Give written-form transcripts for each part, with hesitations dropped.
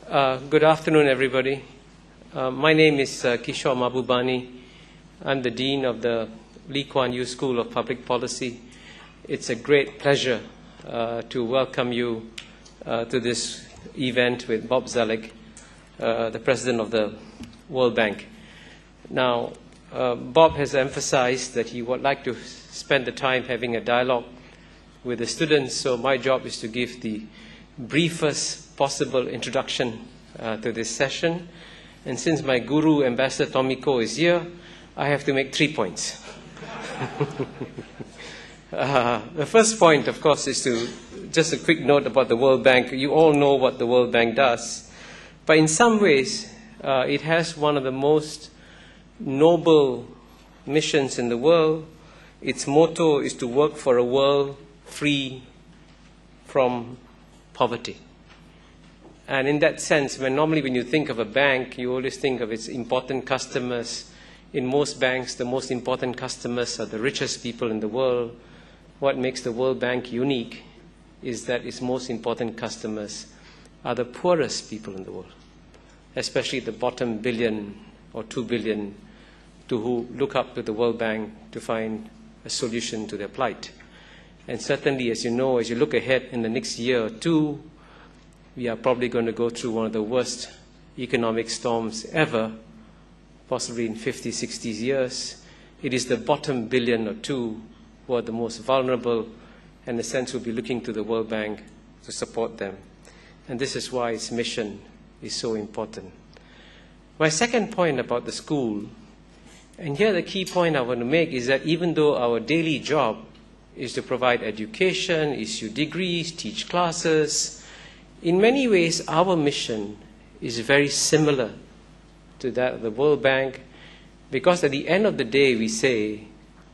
Good afternoon, everybody. My name is Kishore Mahbubani. I'm the Dean of the Kuan Yew School of Public Policy. It's a great pleasure to welcome you to this event with Bob Zoellick, the President of the World Bank. Now, Bob has emphasized that he would like to spend the time having a dialogue with the students, so my job is to give the briefest possible introduction to this session. And since my guru, Ambassador Tomiko, is here, I have to make 3 points. The first point, of course, is just a quick note about the World Bank. You all know what the World Bank does, but in some ways, it has one of the most noble missions in the world. Its motto is to work for a world free from poverty. And in that sense, normally when you think of a bank, you always think of its important customers. In most banks, the most important customers are the richest people in the world. What makes the World Bank unique is that its most important customers are the poorest people in the world, especially the bottom billion or 2 billion who look up to the World Bank to find a solution to their plight. And certainly, as you know, as you look ahead in the next year or two, we are probably going to go through one of the worst economic storms ever, possibly in 50, 60 years. It is the bottom billion or two who are the most vulnerable, and in a sense will be looking to the World Bank to support them. And this is why its mission is so important. My second point about the school, and here the key point I want to make is that even though our daily job is to provide education, issue degrees, teach classes, in many ways our mission is very similar to that of the World Bank, because at the end of the day we say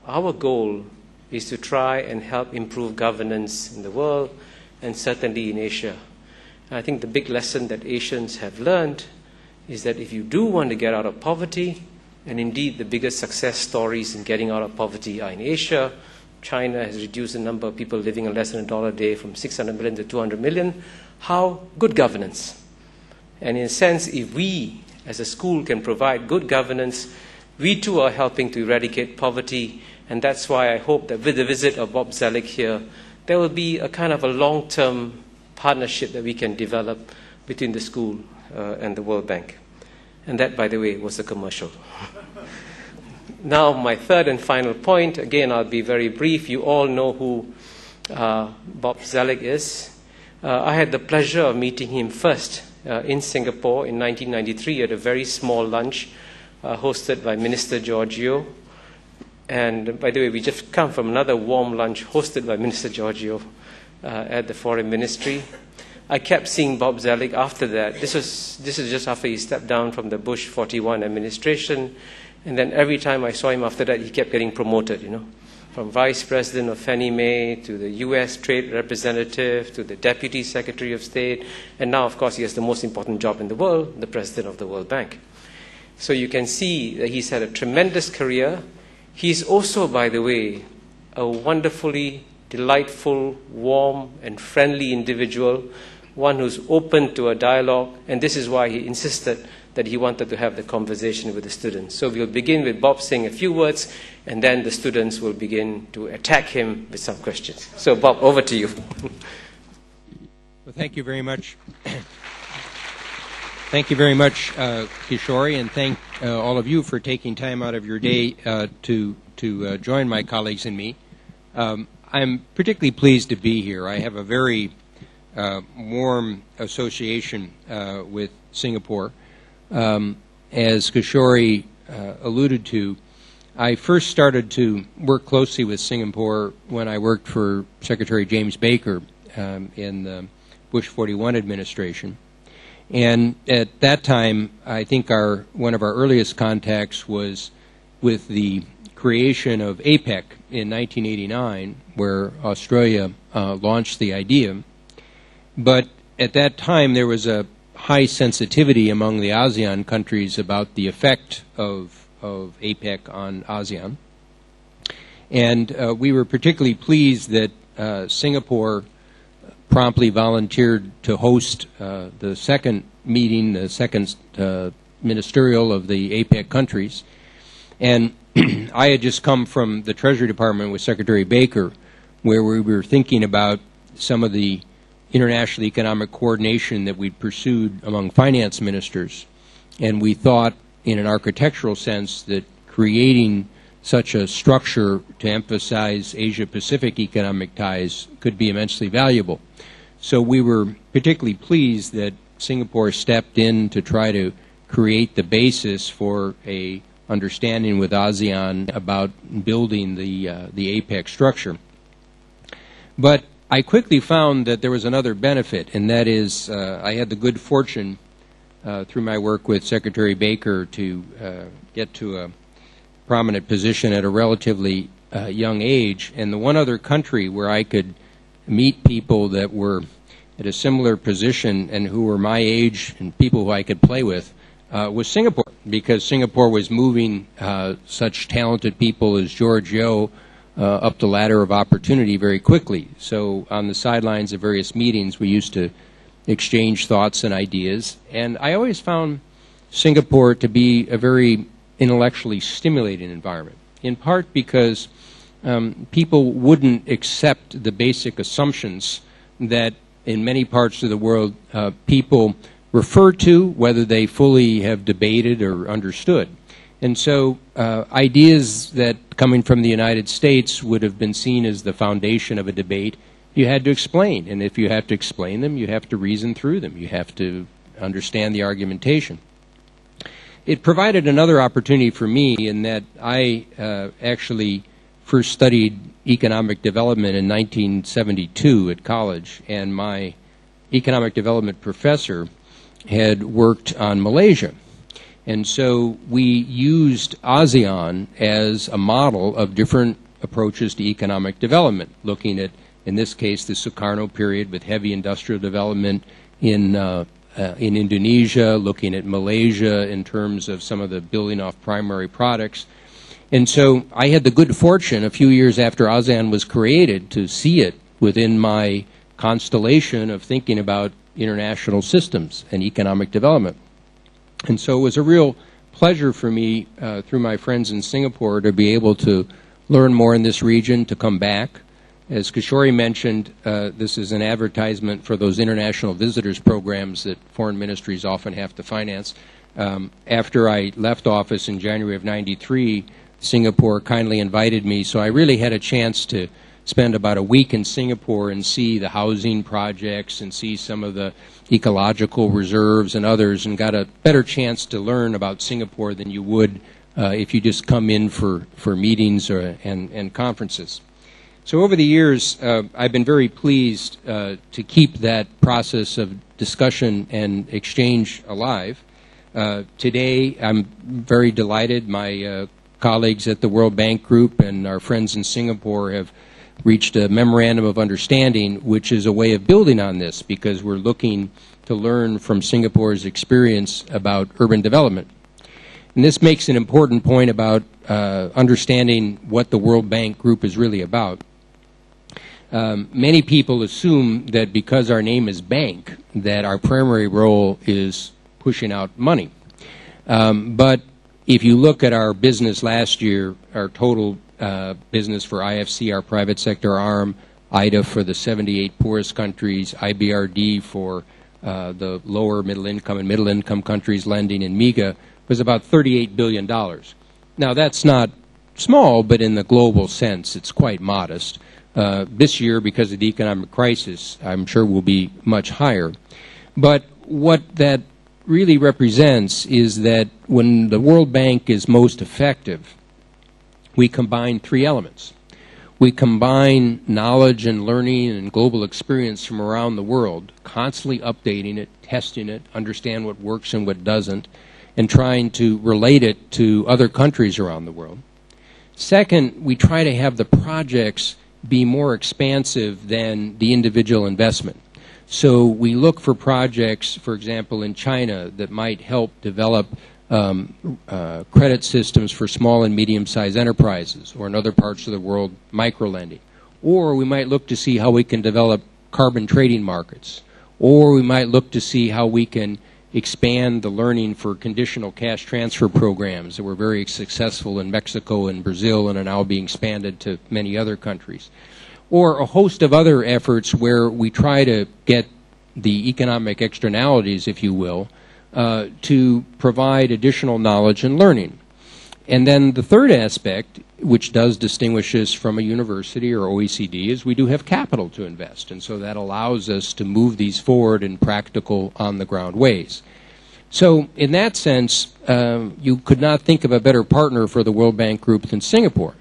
our goal is to try and help improve governance in the world, and certainly in Asia. And I think the big lesson that Asians have learned is that if you do want to get out of poverty, and indeed the biggest success stories in getting out of poverty are in Asia. China has reduced the number of people living on less than $1 a day from 600 million to 200 million. How? Good governance. And in a sense, if we as a school can provide good governance, we too are helping to eradicate poverty. And that's why I hope that with the visit of Bob Zoellick here, there will be a kind of a long-term partnership that we can develop between the school and the World Bank. And that, by the way, was a commercial. Now, my third and final point, again, I'll be very brief. You all know who Bob Zoellick is. I had the pleasure of meeting him first in Singapore in 1993 at a very small lunch hosted by Minister George Yew. And by the way, we just come from another warm lunch hosted by Minister George Yew at the Foreign Ministry. I kept seeing Bob Zoellick after that. This is just after he stepped down from the Bush 41 administration. And then every time I saw him after that, he kept getting promoted, from Vice President of Fannie Mae to the U.S. Trade Representative to the Deputy Secretary of State. And now, of course, he has the most important job in the world, the President of the World Bank. So you can see that he's had a tremendous career. He's also, by the way, a wonderfully delightful, warm, and friendly individual, one who's open to a dialogue, and this is why he insisted that he wanted to have the conversation with the students. So we'll begin with Bob saying a few words, and then the students will begin to attack him with some questions. So Bob, over to you. Well, thank you very much. Thank you very much, Kishore, and thank all of you for taking time out of your day to join my colleagues and me. I'm particularly pleased to be here. I have a very warm association with Singapore. As Kishore alluded to, I first started to work closely with Singapore when I worked for Secretary James Baker in the Bush 41 administration. And at that time, I think one of our earliest contacts was with the creation of APEC in 1989, where Australia launched the idea. But at that time, there was a high sensitivity among the ASEAN countries about the effect of APEC on ASEAN. And we were particularly pleased that Singapore promptly volunteered to host the second meeting, the second ministerial of the APEC countries. And I had just come from the Treasury Department with Secretary Baker, where we were thinking about some of the international economic coordination that we'd pursued among finance ministers. And we thought, in an architectural sense, that creating such a structure to emphasize Asia-Pacific economic ties could be immensely valuable. So we were particularly pleased that Singapore stepped in to try to create the basis for a understanding with ASEAN about building the APEC structure. But I quickly found that there was another benefit, and that is I had the good fortune through my work with Secretary Baker to get to a prominent position at a relatively young age, and the one other country where I could meet people that were at a similar position and who were my age and people who I could play with was Singapore, because Singapore was moving such talented people as George Yeo up the ladder of opportunity very quickly. So on the sidelines of various meetings, we used to exchange thoughts and ideas, and I always found Singapore to be a very intellectually stimulating environment, in part because people wouldn't accept the basic assumptions that in many parts of the world people refer to, whether they fully have debated or understood. And so ideas that coming from the United States would have been seen as the foundation of a debate, you had to explain. And if you have to explain them, you have to reason through them. You have to understand the argumentation. It provided another opportunity for me in that I actually first studied economic development in 1972 at college, and my economic development professor had worked on Malaysia. And so we used ASEAN as a model of different approaches to economic development, looking at, in this case, the Sukarno period with heavy industrial development in Indonesia, looking at Malaysia in terms of some of the building off primary products. And so I had the good fortune a few years after ASEAN was created to see it within my constellation of thinking about international systems and economic development. And so it was a real pleasure for me through my friends in Singapore to be able to learn more in this region, to come back. As Kishore mentioned, this is an advertisement for those international visitors programs that foreign ministries often have to finance. After I left office in January of '93, Singapore kindly invited me, so I really had a chance to spend about a week in Singapore and see the housing projects and see some of the ecological reserves and others, and got a better chance to learn about Singapore than you would if you just come in for meetings and conferences. So over the years, I've been very pleased to keep that process of discussion and exchange alive. Today, I'm very delighted. My colleagues at the World Bank Group and our friends in Singapore have reached a memorandum of understanding, which is a way of building on this, because we're looking to learn from Singapore's experience about urban development. And this makes an important point about understanding what the World Bank Group is really about. Many people assume that because our name is bank, that our primary role is pushing out money. But if you look at our business last year, our total business for IFC, our private sector arm, IDA for the 78 poorest countries, IBRD for the lower middle income and middle income countries lending, in MIGA, was about $38 billion. Now that's not small, but in the global sense it's quite modest. This year, because of the economic crisis, I'm sure will be much higher. But what that really represents is that when the World Bank is most effective, we combine three elements. We combine knowledge and learning and global experience from around the world, constantly updating it, testing it, understand what works and what doesn't, and trying to relate it to other countries around the world. Second, we try to have the projects be more expansive than the individual investment. So we look for projects, for example, in China that might help develop credit systems for small and medium-sized enterprises, or in other parts of the world, microlending. Or we might look to see how we can develop carbon trading markets. Or we might look to see how we can expand the learning for conditional cash transfer programs that were very successful in Mexico and Brazil and are now being expanded to many other countries. Or a host of other efforts where we try to get the economic externalities, if you will, to provide additional knowledge and learning. And then the third aspect, which does distinguish us from a university or OECD, is we do have capital to invest. And so that allows us to move these forward in practical, on-the-ground ways. So in that sense, you could not think of a better partner for the World Bank Group than Singapore,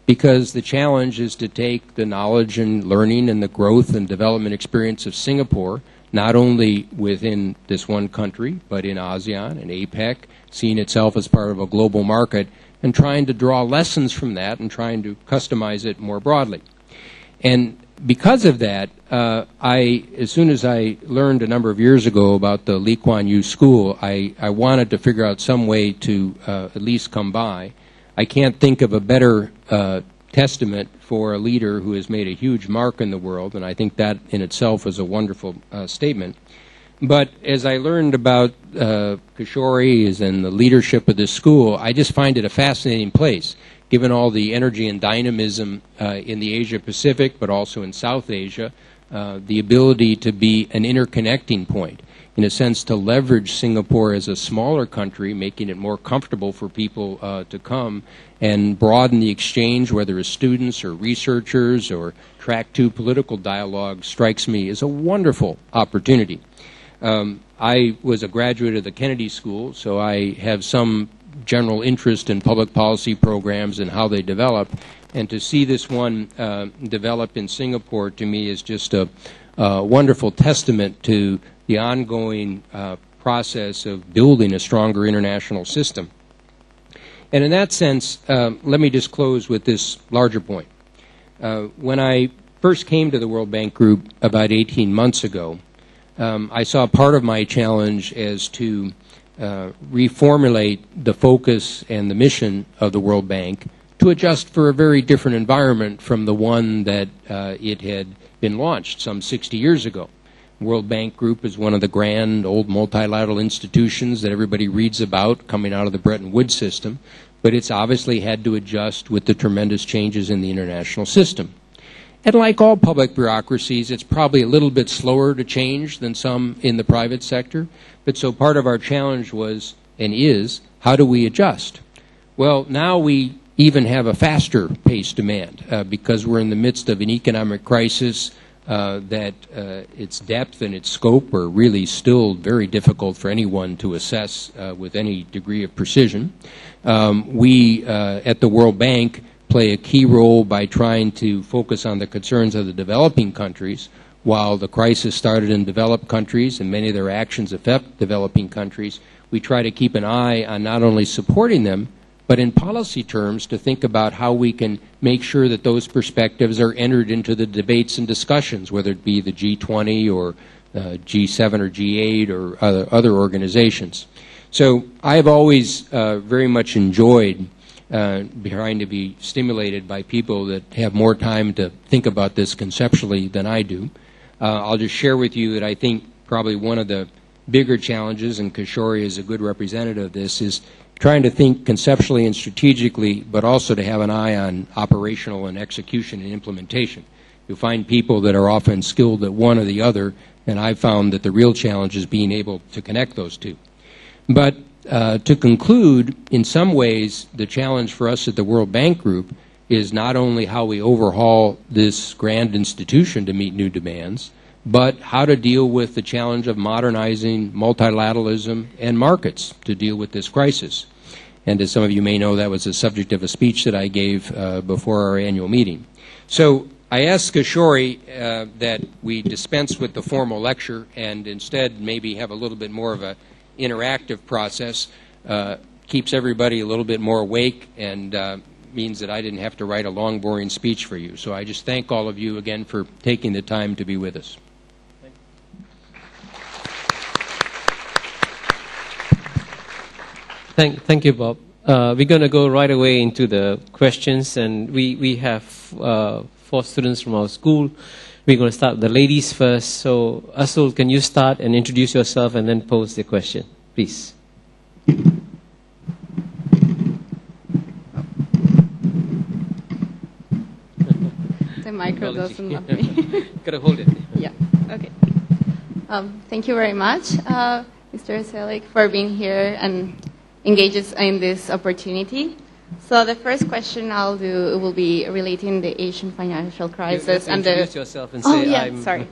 because the challenge is to take the knowledge and learning and the growth and development experience of Singapore, not only within this one country, but in ASEAN and APEC, seeing itself as part of a global market, and trying to draw lessons from that and trying to customize it more broadly. And because of that, as soon as I learned a number of years ago about the Kuan Yew School, I wanted to figure out some way to at least come by. I can't think of a better testament for a leader who has made a huge mark in the world, and I think that in itself is a wonderful statement. But as I learned about Kishore and the leadership of this school, I just find it a fascinating place, given all the energy and dynamism in the Asia-Pacific, but also in South Asia, the ability to be an interconnecting point, in a sense to leverage Singapore as a smaller country, making it more comfortable for people to come and broaden the exchange, whether as students or researchers or track 2 political dialogue, strikes me as a wonderful opportunity. I was a graduate of the Kennedy School, so I have some general interest in public policy programs and how they develop. And to see this one develop in Singapore, to me, is just a wonderful testament to the ongoing process of building a stronger international system. And in that sense, let me just close with this larger point. When I first came to the World Bank Group about 18 months ago, I saw part of my challenge as to reformulate the focus and the mission of the World Bank to adjust for a very different environment from the one that it had been launched some 60 years ago. The World Bank Group is one of the grand old multilateral institutions that everybody reads about coming out of the Bretton Woods system, but it's obviously had to adjust with the tremendous changes in the international system. And like all public bureaucracies, it's probably a little bit slower to change than some in the private sector. But so part of our challenge was, and is, how do we adjust? Well, now we even have a faster paced demand because we're in the midst of an economic crisis that its depth and its scope are really still very difficult for anyone to assess with any degree of precision. We at the World Bank play a key role by trying to focus on the concerns of the developing countries, while the crisis started in developed countries and many of their actions affect developing countries. We try to keep an eye on not only supporting them, but in policy terms to think about how we can make sure that those perspectives are entered into the debates and discussions, whether it be the G20 or G7 or G8 or other organizations. So I've always very much enjoyed trying to be stimulated by people that have more time to think about this conceptually than I do. I'll just share with you that I think probably one of the bigger challenges, and Kishore is a good representative of this, is trying to think conceptually and strategically, but also to have an eye on operational and execution and implementation. You'll find people that are often skilled at one or the other, and I've found that the real challenge is being able to connect those two. But to conclude, in some ways, the challenge for us at the World Bank Group is not only how we overhaul this grand institution to meet new demands, but how to deal with the challenge of modernizing multilateralism and markets to deal with this crisis. And as some of you may know, that was the subject of a speech that I gave before our annual meeting. So I asked Kishore that we dispense with the formal lecture and instead maybe have a little bit more of an interactive process. Keeps everybody a little bit more awake and means that I didn't have to write a long, boring speech for you. So I just thank all of you again for taking the time to be with us. Thank you, Bob. We're going to go right away into the questions, and we have 4 students from our school we're going to start with the ladies first. So, Asul, can you start and introduce yourself and then pose the question, please? The micro doesn't love me. Gotta hold it. Yeah, okay. Thank you very much, Mr. Zoellick, for being here and engages in this opportunity. So the first question I'll do will be relating the Asian financial crisis. You have to introduce yourself and say, sorry.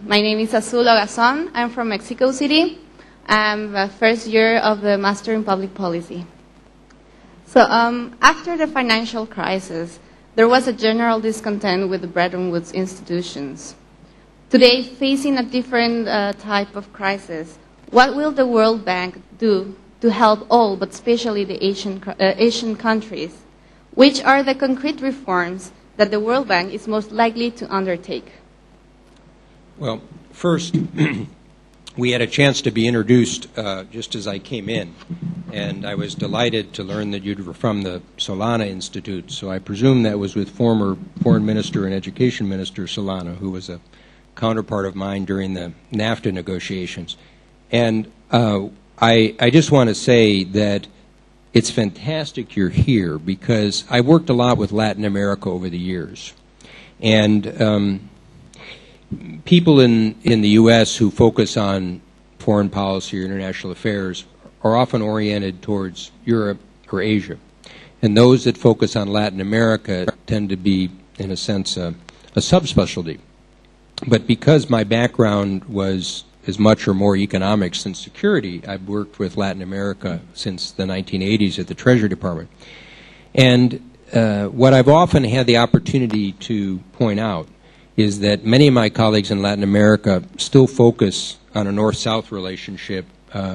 My name is Azul Ogazon. I'm from Mexico City. I'm the first year of the Master in Public Policy. So after the financial crisis, there was a general discontent with the Bretton Woods institutions. Today, facing a different type of crisis, what will the World Bank do to help all, but especially the Asian countries? Which are the concrete reforms that the World Bank is most likely to undertake? Well, first, we had a chance to be introduced just as I came in, and I was delighted to learn that you were from the Solana Institute, so I presume that was with former Foreign Minister and Education Minister Solana, who was a counterpart of mine during the NAFTA negotiations. And I just want to say that it's fantastic you're here, because I worked a lot with Latin America over the years. And people in the U.S. who focus on foreign policy or international affairs are often oriented towards Europe or Asia. And those that focus on Latin America tend to be, in a sense, a subspecialty. But because my background was as much or more economics than security, I've worked with Latin America since the 1980s at the Treasury Department. And what I've often had the opportunity to point out is that many of my colleagues in Latin America still focus on a North-South relationship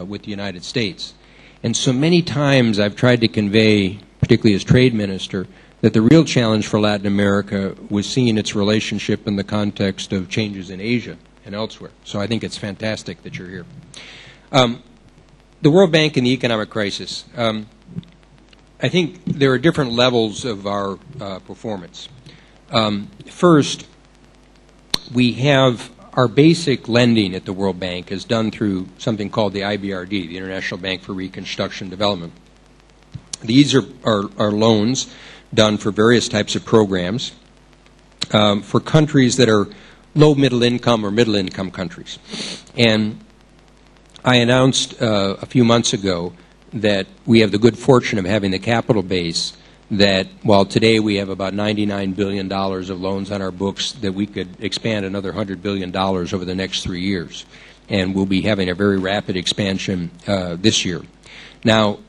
with the United States. And so many times I've tried to convey, particularly as trade minister, that the real challenge for Latin America was seeing its relationship in the context of changes in Asia and elsewhere. So I think it's fantastic that you're here. The World Bank and the economic crisis. I think there are different levels of our performance. First, we have our basic lending at the World Bank is done through something called the IBRD, the International Bank for Reconstruction and Development. These are loans done for various types of programs for countries that are low middle income or middle income countries. And I announced a few months ago that we have the good fortune of having the capital base that while today we have about $99 billion of loans on our books, that we could expand another $100 billion over the next 3 years. And we'll be having a very rapid expansion this year. Now,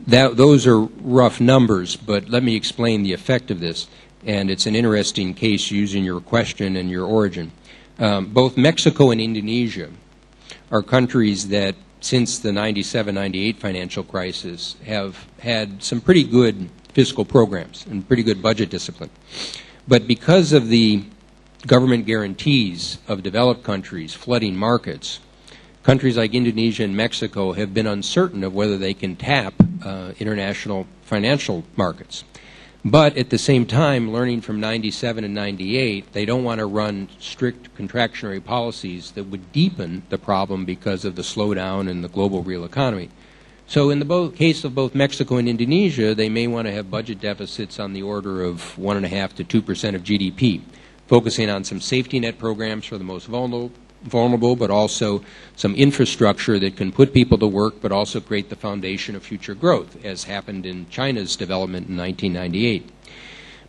those are rough numbers, but let me explain the effect of this. And it's an interesting case using your question and your origin. Both Mexico and Indonesia are countries that, since the 97-98 financial crisis, have had some pretty good fiscal programs and pretty good budget discipline. But because of the government guarantees of developed countries flooding markets, countries like Indonesia and Mexico have been uncertain of whether they can tap international financial markets. But at the same time, learning from 97 and 98, they don't want to run strict contractionary policies that would deepen the problem because of the slowdown in the global real economy. So in the case of both Mexico and Indonesia, they may want to have budget deficits on the order of 1.5% to 2% of GDP, focusing on some safety net programs for the most vulnerable, but also some infrastructure that can put people to work, but also create the foundation of future growth, as happened in China's development in 1998.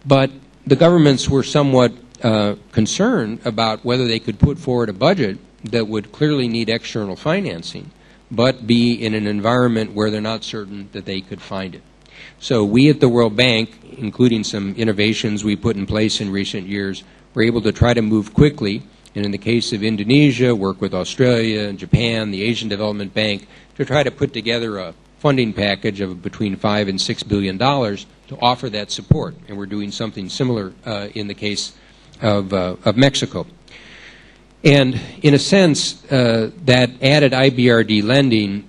But the governments were somewhat concerned about whether they could put forward a budget that would clearly need external financing, but be in an environment where they're not certain that they could find it. So we at the World Bank, including some innovations we put in place in recent years, were able to try to move quickly, and in the case of Indonesia, work with Australia and Japan, the Asian Development Bank, to try to put together a funding package of between $5 and $6 billion to offer that support. And we're doing something similar in the case of Mexico. And in a sense, that added IBRD lending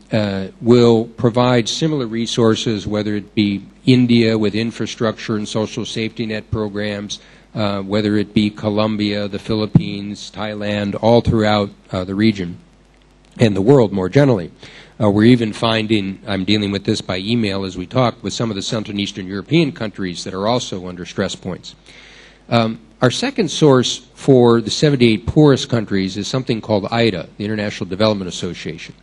will provide similar resources, whether it be India with infrastructure and social safety net programs, whether it be Colombia, the Philippines, Thailand, all throughout the region and the world more generally. We're even finding, I'm dealing with this by email as we talk, with some of the Central and Eastern European countries that are also under stress points. Our second source for the 78 poorest countries is something called IDA, the International Development Association,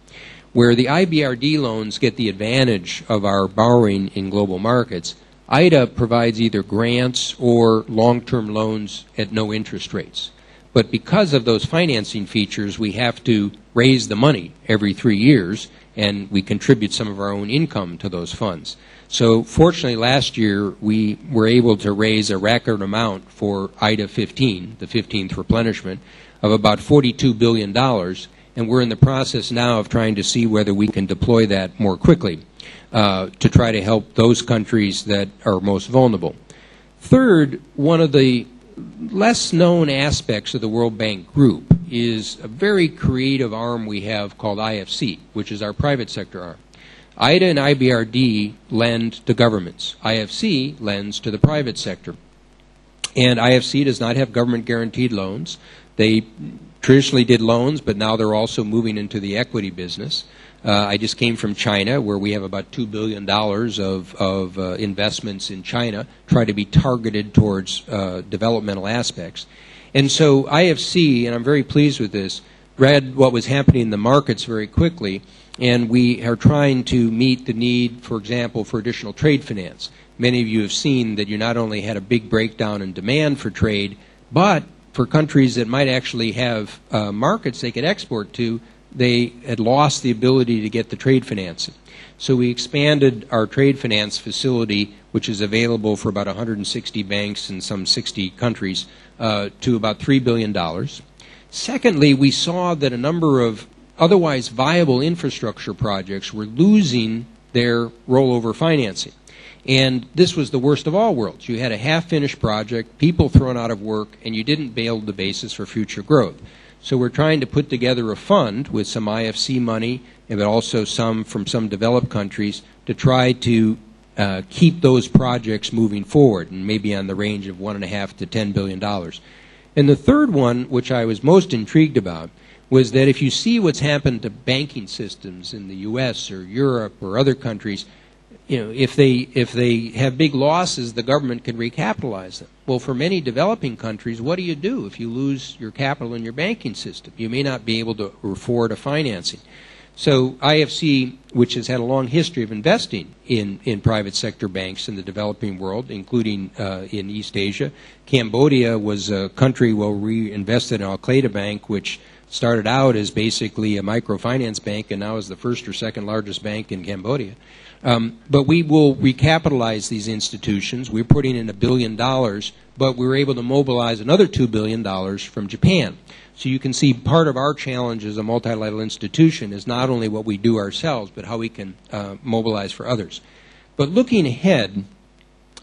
where the IBRD loans get the advantage of our borrowing in global markets. IDA provides either grants or long-term loans at no interest rates. But because of those financing features, we have to raise the money every 3 years, and we contribute some of our own income to those funds. So fortunately last year we were able to raise a record amount for IDA 15, the 15th replenishment, of about $42 billion, and we're in the process now of trying to see whether we can deploy that more quickly to try to help those countries that are most vulnerable. Third, one of the less known aspects of the World Bank Group is a very creative arm we have called IFC, which is our private sector arm. IDA and IBRD lend to governments. IFC lends to the private sector. And IFC does not have government guaranteed loans. They traditionally did loans, but now they're also moving into the equity business. I just came from China, where we have about $2 billion of investments in China, try to be targeted towards developmental aspects. And so IFC, and I'm very pleased with this, read what was happening in the markets very quickly, and we are trying to meet the need, for example, for additional trade finance. Many of you have seen that you not only had a big breakdown in demand for trade, but for countries that might actually have markets they could export to, they had lost the ability to get the trade financing. So we expanded our trade finance facility, which is available for about 160 banks in some 60 countries, to about $3 billion. Secondly, we saw that a number of otherwise viable infrastructure projects were losing their rollover financing. And this was the worst of all worlds. You had a half-finished project, people thrown out of work, and you didn't build the basis for future growth. So we're trying to put together a fund with some IFC money, but also some from some developed countries to try to keep those projects moving forward, and maybe on the range of $1.5 to $10 billion. And the third one, which I was most intrigued about, was that if you see what's happened to banking systems in the U.S. or Europe or other countries, you know, if they have big losses, the government can recapitalize them. Well, for many developing countries, what do you do if you lose your capital in your banking system? You may not be able to afford a financing. So IFC, which has had a long history of investing in private sector banks in the developing world, including in East Asia. Cambodia was a country where we invested in Al-Qaeda Bank, which started out as basically a microfinance bank and now is the first or second largest bank in Cambodia. But we will recapitalize these institutions. We're putting in $1 billion, but we were able to mobilize another $2 billion from Japan. So you can see part of our challenge as a multilateral institution is not only what we do ourselves, but how we can mobilize for others. But looking ahead,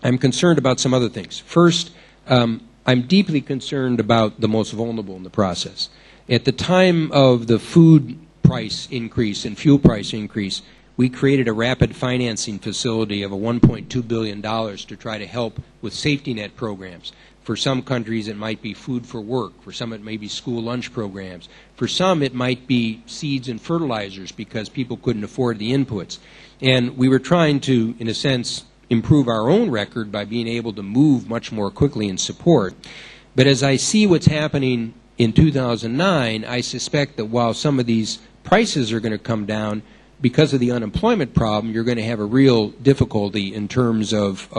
I'm concerned about some other things. First, I'm deeply concerned about the most vulnerable in the process. At the time of the food price increase and fuel price increase, we created a rapid financing facility of $1.2 billion to try to help with safety net programs. For some countries, it might be food for work. For some, it may be school lunch programs. For some, it might be seeds and fertilizers because people couldn't afford the inputs. And we were trying to, in a sense, improve our own record by being able to move much more quickly in support. But as I see what's happening in 2009, I suspect that while some of these prices are going to come down, because of the unemployment problem, you're going to have a real difficulty in terms of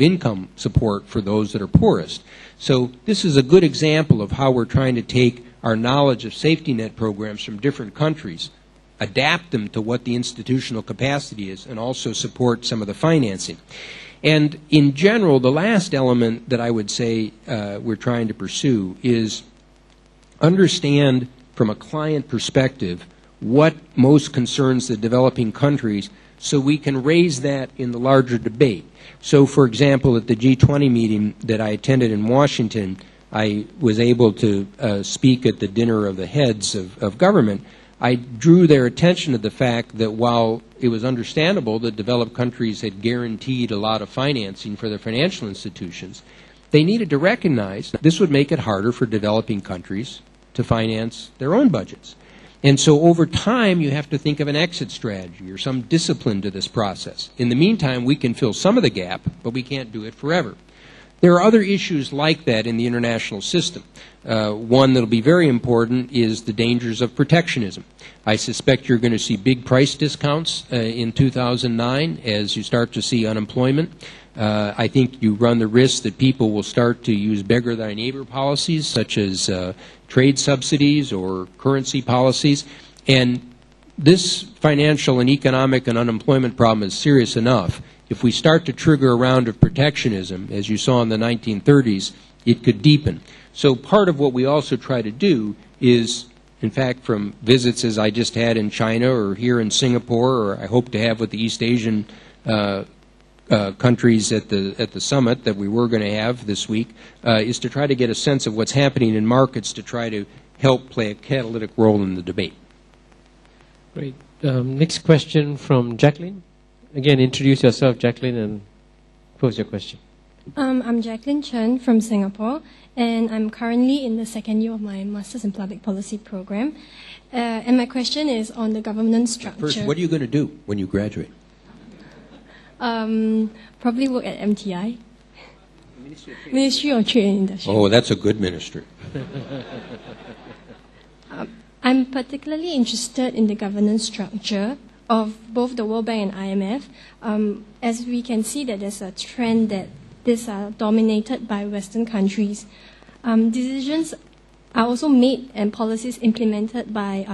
income support for those that are poorest. So this is a good example of how we're trying to take our knowledge of safety net programs from different countries, adapt them to what the institutional capacity is, and also support some of the financing. And in general, the last element that I would say we're trying to pursue is understand from a client perspective what most concerns the developing countries so we can raise that in the larger debate. So, for example, at the G20 meeting that I attended in Washington, I was able to speak at the dinner of the heads of government. I drew their attention to the fact that while it was understandable that developed countries had guaranteed a lot of financing for their financial institutions, they needed to recognize that this would make it harder for developing countries to finance their own budgets. And so over time, you have to think of an exit strategy or some discipline to this process. In the meantime, we can fill some of the gap, but we can't do it forever. There are other issues like that in the international system. One that will be very important is the dangers of protectionism. I suspect you're going to see big price discounts in 2009 as you start to see unemployment. I think you run the risk that people will start to use beggar thy neighbor policies, such as trade subsidies or currency policies. And this financial and economic and unemployment problem is serious enough. If we start to trigger a round of protectionism, as you saw in the 1930s, it could deepen. So part of what we also try to do is, in fact, from visits as I just had in China or here in Singapore, or I hope to have with the East Asian countries at the summit that we were going to have this week, is to try to get a sense of what's happening in markets to try to help play a catalytic role in the debate. Great. Next question from Jacqueline. Again, introduce yourself, Jacqueline, and pose your question. I'm Jacqueline Chen from Singapore, and I'm currently in the second year of my Masters in Public Policy program. And my question is on the governance structure. First, what are you going to do when you graduate? Probably work at MTI. Ministry of Trade and Industry. Oh, that's a good ministry. I'm particularly interested in the governance structure of both the World Bank and IMF, as we can see that there's a trend that these are dominated by Western countries. Decisions are also made and policies implemented by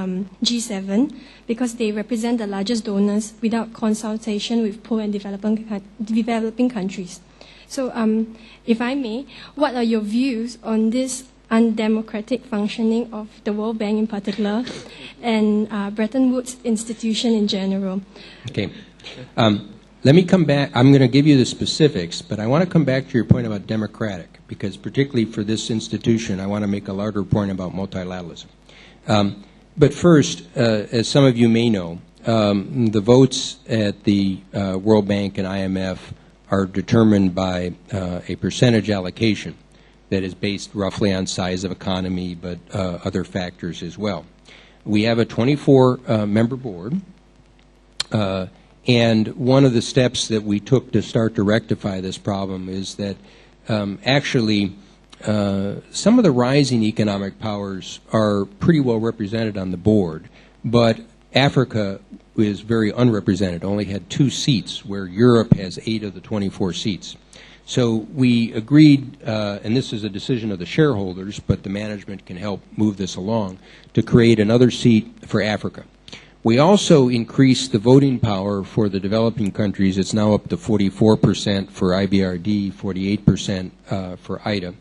G7 because they represent the largest donors without consultation with poor and developing countries. So if I may, what are your views on this undemocratic functioning of the World Bank in particular and Bretton Woods institution in general? Okay. Let me come back. I'm going to give you the specifics, but I want to come back to your point about democratic, because particularly for this institution, I want to make a larger point about multilateralism. But first, as some of you may know, the votes at the World Bank and IMF are determined by a percentage allocation that is based roughly on size of economy, but other factors as well. We have a 24-member board, and one of the steps that we took to start to rectify this problem is that actually some of the rising economic powers are pretty well represented on the board, but Africa is very unrepresented, only had 2 seats, where Europe has 8 of the 24 seats. So we agreed, and this is a decision of the shareholders, but the management can help move this along, to create another seat for Africa. We also increased the voting power for the developing countries. It's now up to 44% for IBRD, 48% for IDA.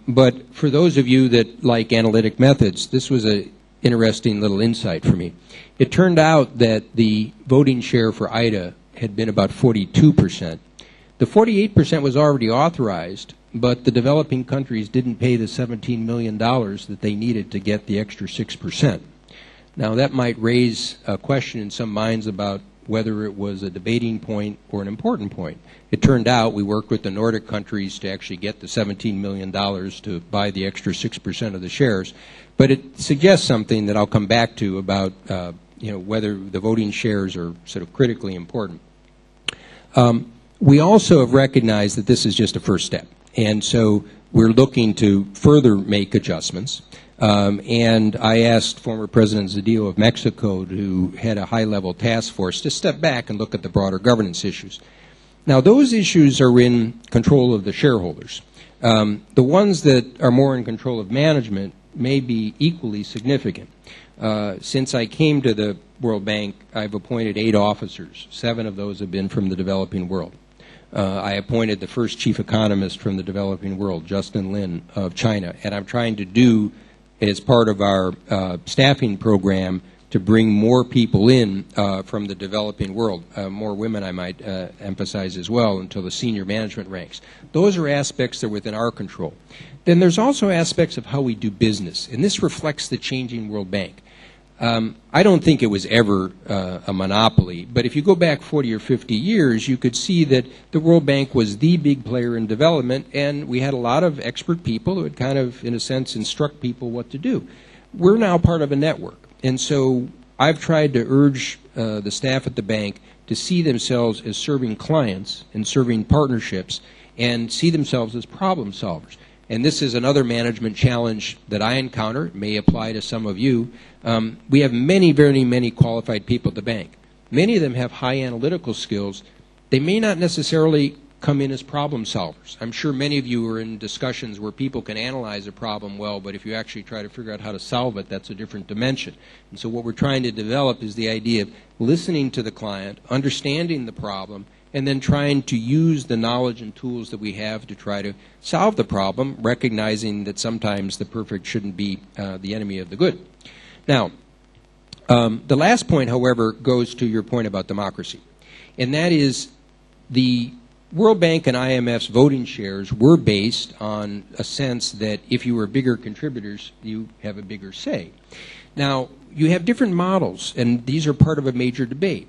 But for those of you that like analytic methods, this was an interesting little insight for me. It turned out that the voting share for IDA had been about 42%. The 48% was already authorized, but the developing countries didn't pay the $17 million that they needed to get the extra 6%. Now, that might raise a question in some minds about whether it was a debating point or an important point. It turned out we worked with the Nordic countries to actually get the $17 million to buy the extra 6% of the shares. But it suggests something that I'll come back to about whether the voting shares are sort of critically important. We also have recognized that this is just a first step. And so we're looking to further make adjustments. And I asked former President Zedillo of Mexico, who had a high-level task force, to step back and look at the broader governance issues. Now, those issues are in control of the shareholders. The ones that are more in control of management may be equally significant. Since I came to the World Bank, I've appointed 8 officers. 7 of those have been from the developing world. I appointed the first chief economist from the developing world, Justin Lin of China, and I'm trying to do, as part of our staffing program, to bring more people in from the developing world, more women I might emphasize as well, until the senior management ranks. Those are aspects that are within our control. Then there's also aspects of how we do business, and this reflects the changing World Bank. I don't think it was ever a monopoly, but if you go back 40 or 50 years, you could see that the World Bank was the big player in development, and we had a lot of expert people who would kind of, in a sense, instruct people what to do. We're now part of a network, and so I've tried to urge the staff at the bank to see themselves as serving clients and serving partnerships and see themselves as problem solvers. And this is another management challenge that I encounter. It may apply to some of you. We have many, very many qualified people at the bank. Many of them have high analytical skills. They may not necessarily come in as problem solvers. I'm sure many of you are in discussions where people can analyze a problem well, but if you actually try to figure out how to solve it, that's a different dimension. And so what we're trying to develop is the idea of listening to the client, understanding the problem, and then trying to use the knowledge and tools that we have to try to solve the problem, recognizing that sometimes the perfect shouldn't be the enemy of the good. Now, the last point, however, goes to your point about democracy, and that is the World Bank and IMF's voting shares were based on a sense that if you were bigger contributors, you have a bigger say. Now, you have different models, and these are part of a major debate.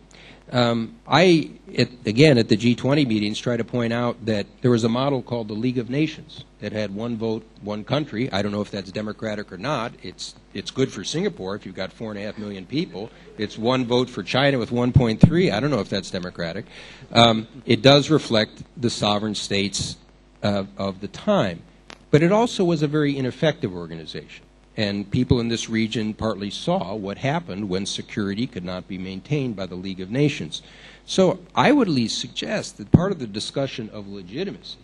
Again, at the G20 meetings, try to point out that there was a model called the League of Nations that had one vote, one country. I don't know if that's democratic or not. It's good for Singapore if you've got 4.5 million people. It's one vote for China with 1.3. I don't know if that's democratic. It does reflect the sovereign states of the time. But it also was a very ineffective organization. And people in this region partly saw what happened when security could not be maintained by the League of Nations. So I would at least suggest that part of the discussion of legitimacy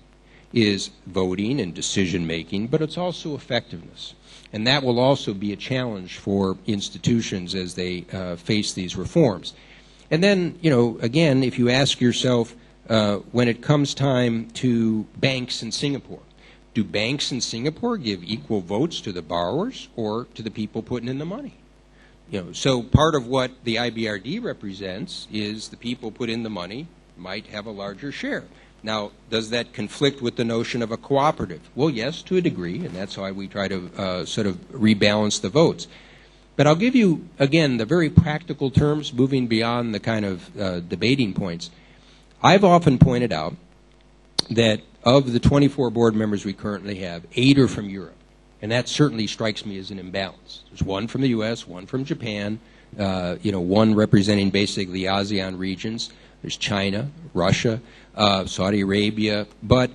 is voting and decision-making, but it's also effectiveness. And that will also be a challenge for institutions as they face these reforms. And then, you know, again, if you ask yourself, when it comes time to banks in Singapore, do banks in Singapore give equal votes to the borrowers or to the people putting in the money? You know, so part of what the IBRD represents is the people put in the money might have a larger share. Now, does that conflict with the notion of a cooperative? Well, yes, to a degree, and that's why we try to sort of rebalance the votes. But I'll give you, again, the very practical terms, moving beyond the kind of debating points. I've often pointed out that of the 24 board members we currently have, 8 are from Europe. And that certainly strikes me as an imbalance. There's one from the U.S., one from Japan, one representing basically the ASEAN regions. There's China, Russia, Saudi Arabia. But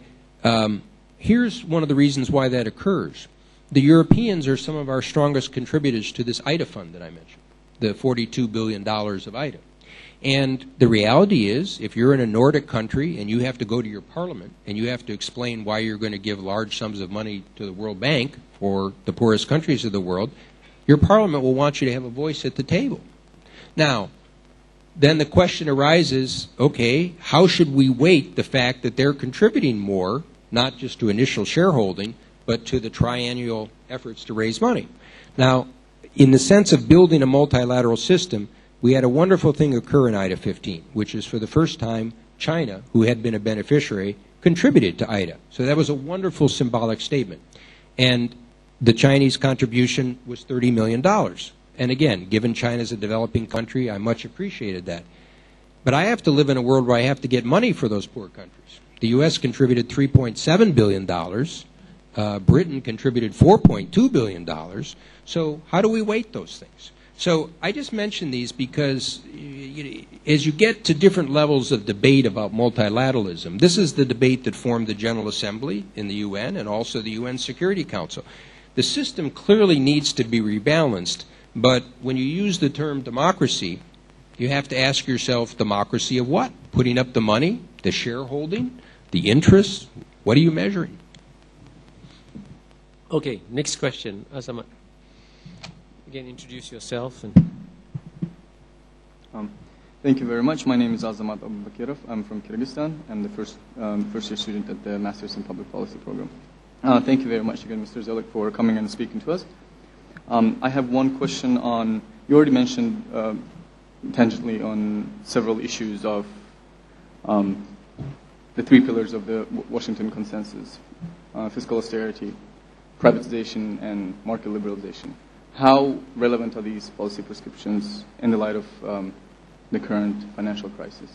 here's one of the reasons why that occurs. The Europeans are some of our strongest contributors to this IDA fund that I mentioned, the $42 billion of IDA. And the reality is, if you're in a Nordic country and you have to go to your parliament and you have to explain why you're going to give large sums of money to the World Bank for the poorest countries of the world, your parliament will want you to have a voice at the table. Now, then the question arises, okay, how should we weight the fact that they're contributing more, not just to initial shareholding, but to the triennial efforts to raise money? Now, in the sense of building a multilateral system, we had a wonderful thing occur in IDA 15, which is for the first time China, who had been a beneficiary, contributed to IDA. So that was a wonderful symbolic statement. And the Chinese contribution was $30 million. And again, given China's a developing country, I much appreciated that. But I have to live in a world where I have to get money for those poor countries. The U.S. contributed $3.7 billion. Britain contributed $4.2 billion. So how do we weight those things? So I just mention these because as you get to different levels of debate about multilateralism, this is the debate that formed the General Assembly in the UN and also the UN Security Council. The system clearly needs to be rebalanced, but when you use the term democracy, you have to ask yourself, democracy of what? Putting up the money, the shareholding, the interests? What are you measuring? Okay, next question, Azamat. Again, introduce yourself. Thank you very much. My name is Azamat Abubakirov. I'm from Kyrgyzstan. I'm the first year student at the Masters in Public Policy program. Thank you very much again, Mr. Zoellick, for coming and speaking to us. I have one question on, you already mentioned tangentially on several issues of the 3 pillars of the Washington Consensus, fiscal austerity, privatization, and market liberalization. how relevant are these policy prescriptions in the light of the current financial crisis?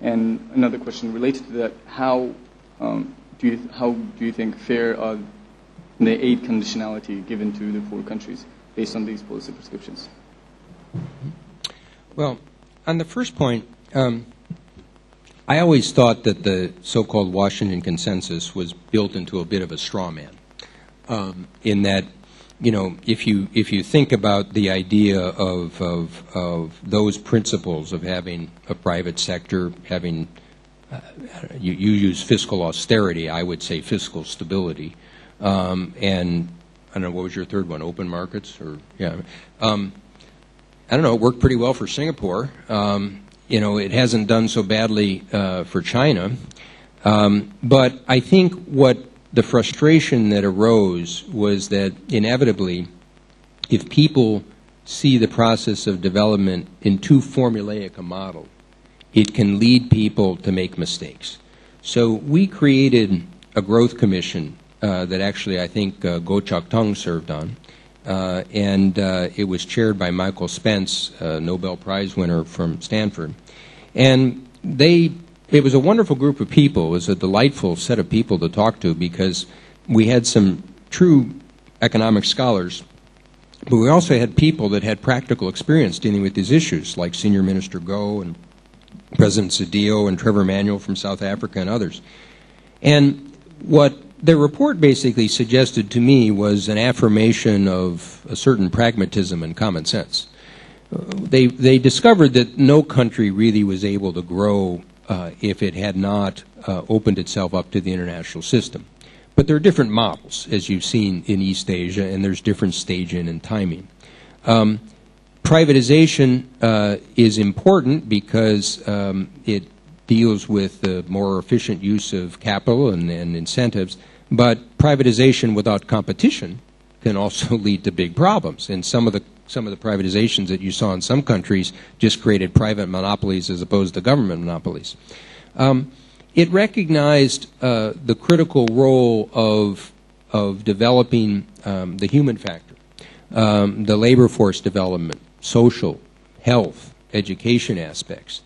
And another question related to that, how do you think fair are the aid conditionality given to the poor countries based on these policy prescriptions? Well, on the first point, I always thought that the so-called Washington Consensus was built into a bit of a straw man, in that, you know, if you think about the idea of those principles of having a private sector, having you use fiscal austerity, I would say fiscal stability, and I don't know, what was your third one? Open markets, or yeah. I don't know. It worked pretty well for Singapore. You know, it hasn't done so badly for China. But I think what the frustration that arose was that inevitably, if people see the process of development in too formulaic a model, it can lead people to make mistakes. So we created a growth commission that actually I think Goh Chok Tong served on. And it was chaired by Michael Spence, a Nobel Prize winner from Stanford. And it was a wonderful group of people. It was a delightful set of people to talk to because we had some true economic scholars, but we also had people that had practical experience dealing with these issues, like Senior Minister Goh and President Sedillo and Trevor Manuel from South Africa and others. And what the report basically suggested to me was an affirmation of a certain pragmatism and common sense. They discovered that no country really was able to grow if it had not opened itself up to the international system. But there are different models, as you've seen in East Asia, and there's different staging and timing. Privatization is important because it deals with the more efficient use of capital and incentives, but privatization without competition can also lead to big problems. And some of the privatizations that you saw in some countries just created private monopolies as opposed to government monopolies. It recognized the critical role of developing the human factor, the labor force development, social, health, education aspects.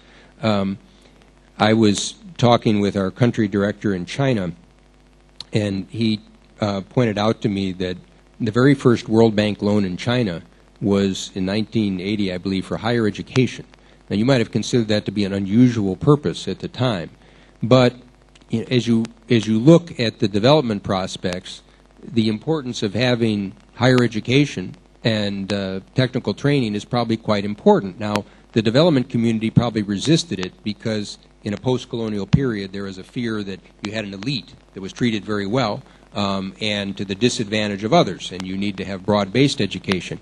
I was talking with our country director in China, and he pointed out to me that the very first World Bank loan in China was in 1980, I believe, for higher education. Now, you might have considered that to be an unusual purpose at the time, but you know, as you look at the development prospects, the importance of having higher education and technical training is probably quite important. Now, the development community probably resisted it because in a post-colonial period there was a fear that you had an elite that was treated very well and to the disadvantage of others, and you need to have broad-based education.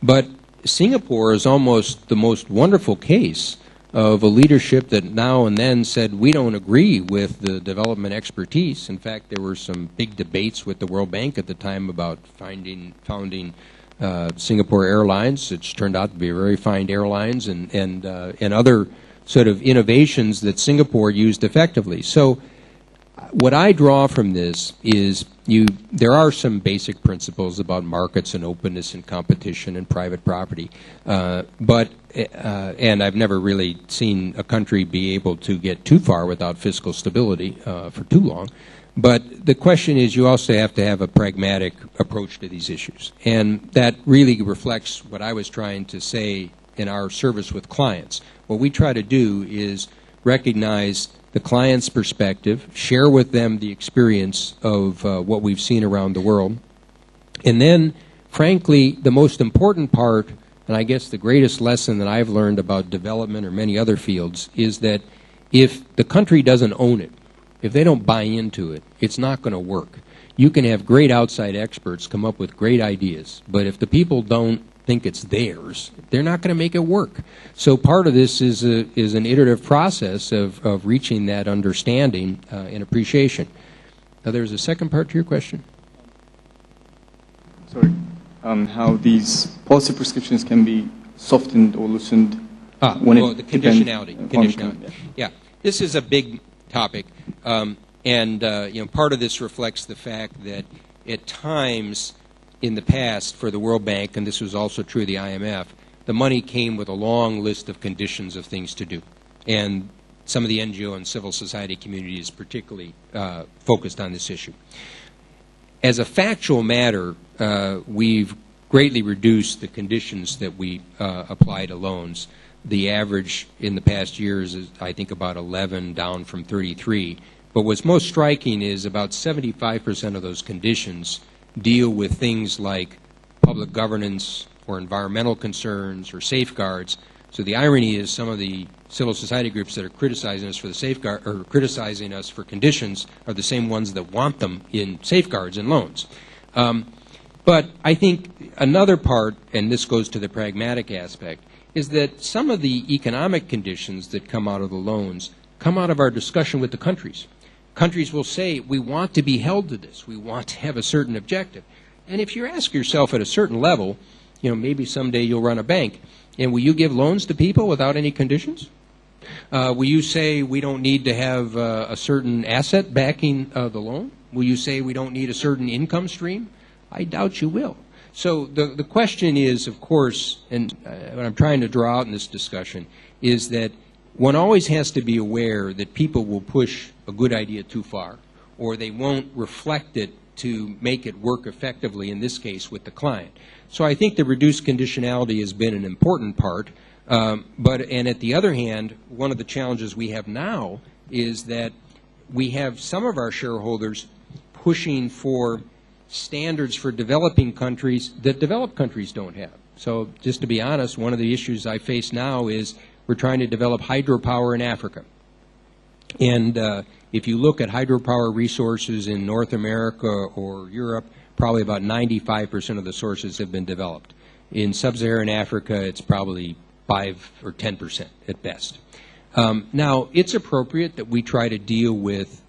But Singapore is almost the most wonderful case of a leadership that now and then said, we don't agree with the development expertise. In fact, there were some big debates with the World Bank at the time about founding Singapore Airlines, which turned out to be very fine airlines, and other sort of innovations that Singapore used effectively. So what I draw from this is there are some basic principles about markets and openness and competition and private property, and I've never really seen a country be able to get too far without fiscal stability for too long. But the question is, you also have to have a pragmatic approach to these issues, and that really reflects what I was trying to say in our service with clients. What we try to do is recognize the client's perspective, share with them the experience of what we've seen around the world, and then, frankly, the most important part, and I guess the greatest lesson that I've learned about development or many other fields, is that if the country doesn't own it, if they don't buy into it, it's not going to work. You can have great outside experts come up with great ideas, but if the people don't think it's theirs, they're not going to make it work. So part of this is an iterative process of reaching that understanding and appreciation. Now, there's a second part to your question. Sorry. How these policy prescriptions can be softened or loosened when the conditionality. Yeah, this is a big topic, and part of this reflects the fact that at times in the past for the World Bank, and this was also true of the IMF, the money came with a long list of conditions of things to do. And some of the NGO and civil society communities particularly focused on this issue. As a factual matter, we've greatly reduced the conditions that we apply to loans. The average in the past years is, I think, about 11, down from 33. But what's most striking is about 75% of those conditions deal with things like public governance or environmental concerns or safeguards. So the irony is some of the civil society groups that are criticizing us for the safeguard or criticizing us for conditions are the same ones that want them in safeguards and loans. But I think another part, and this goes to the pragmatic aspect, is that some of the economic conditions that come out of the loans come out of our discussion with the countries. Countries will say, we want to be held to this. We want to have a certain objective. And if you ask yourself at a certain level, you know, maybe someday you'll run a bank, and will you give loans to people without any conditions? Will you say we don't need to have a certain asset backing the loan? Will you say we don't need a certain income stream? I doubt you will. So the question is, of course, and what I'm trying to draw out in this discussion, is that one always has to be aware that people will push a good idea too far, or they won't reflect it to make it work effectively, in this case, with the client. So I think the reduced conditionality has been an important part. And at the other hand, one of the challenges we have now is that we have some of our shareholders pushing for standards for developing countries that developed countries don't have. So just to be honest, one of the issues I face now is we're trying to develop hydropower in Africa. And if you look at hydropower resources in North America or Europe, probably about 95% of the sources have been developed. In sub-Saharan Africa, it's probably 5 or 10% at best. Now, it's appropriate that we try to deal with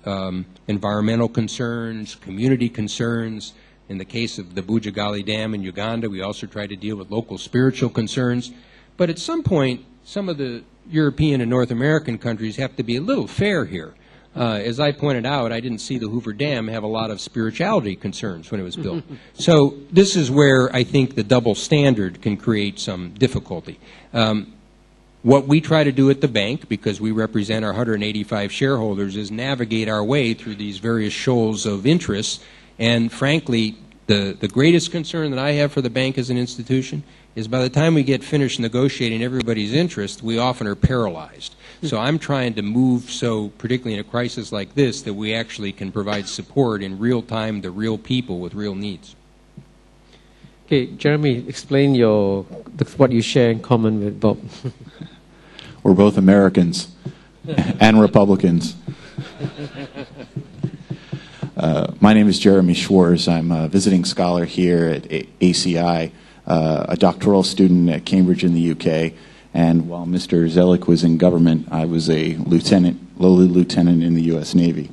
environmental concerns, community concerns. In the case of the Bujagali Dam in Uganda, we also try to deal with local spiritual concerns. But at some point, some of the European and North American countries have to be a little fair here. As I pointed out, I didn't see the Hoover Dam have a lot of spirituality concerns when it was built. So this is where I think the double standard can create some difficulty. What we try to do at the bank, because we represent our 185 shareholders, is navigate our way through these various shoals of interests. And frankly, the greatest concern that I have for the bank as an institution is by the time we get finished negotiating everybody's interest, we often are paralyzed. So I'm trying to move so, particularly in a crisis like this, that we actually can provide support in real time to real people with real needs. Okay, Jeremy, explain what you share in common with Bob. We're both Americans and Republicans. My name is Jeremy Schwartz. I'm a visiting scholar here at ACI, a doctoral student at Cambridge in the UK. And while Mr. Zoellick was in government, I was a lowly lieutenant in the U.S. Navy.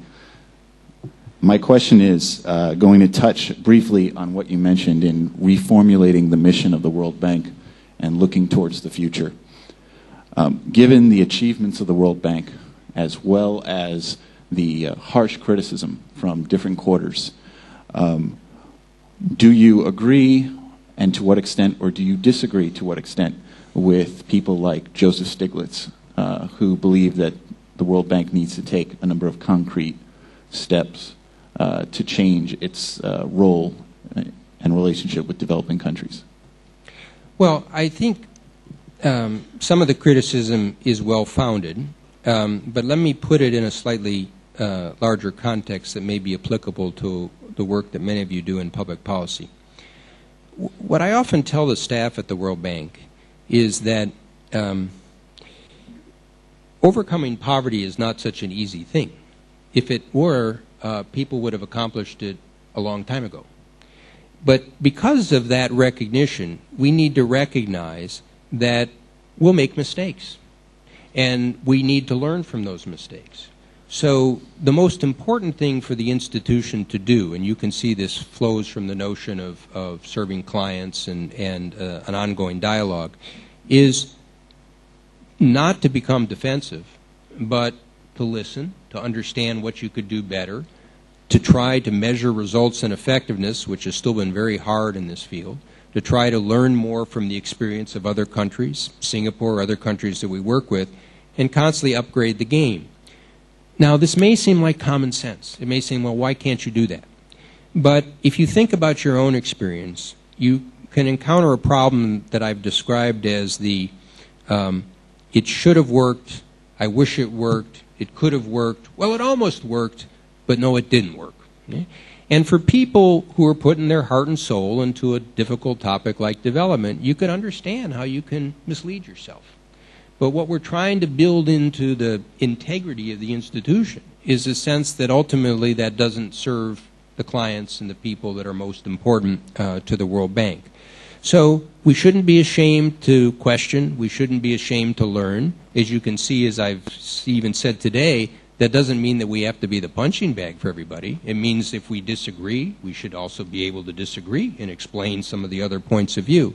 My question is going to touch briefly on what you mentioned in reformulating the mission of the World Bank and looking towards the future. Given the achievements of the World Bank, as well as the harsh criticism from different quarters, do you agree, and to what extent, or do you disagree to what extent, with people like Joseph Stiglitz, who believe that the World Bank needs to take a number of concrete steps to change its role and relationship with developing countries? Well, I think some of the criticism is well-founded, but let me put it in a slightly larger context that may be applicable to the work that many of you do in public policy. What I often tell the staff at the World Bank is that overcoming poverty is not such an easy thing. If it were, people would have accomplished it a long time ago. But because of that recognition, we need to recognize that we'll make mistakes, and we need to learn from those mistakes. So the most important thing for the institution to do, and you can see this flows from the notion of serving clients and an ongoing dialogue, is not to become defensive, but to listen, to understand what you could do better, to try to measure results and effectiveness, which has still been very hard in this field, to try to learn more from the experience of other countries, Singapore or other countries that we work with, and constantly upgrade the game. Now, this may seem like common sense. It may seem, well, why can't you do that? But if you think about your own experience, you can encounter a problem that I've described as the it should have worked, I wish it worked, it could have worked, well, it almost worked, but no, it didn't work. Okay? And for people who are putting their heart and soul into a difficult topic like development, you can understand how you can mislead yourself. But what we're trying to build into the integrity of the institution is a sense that ultimately that doesn't serve the clients and the people that are most important to the World Bank. So we shouldn't be ashamed to question. We shouldn't be ashamed to learn. As you can see, as I've even said today, that doesn't mean that we have to be the punching bag for everybody. It means if we disagree, we should also be able to disagree and explain some of the other points of view.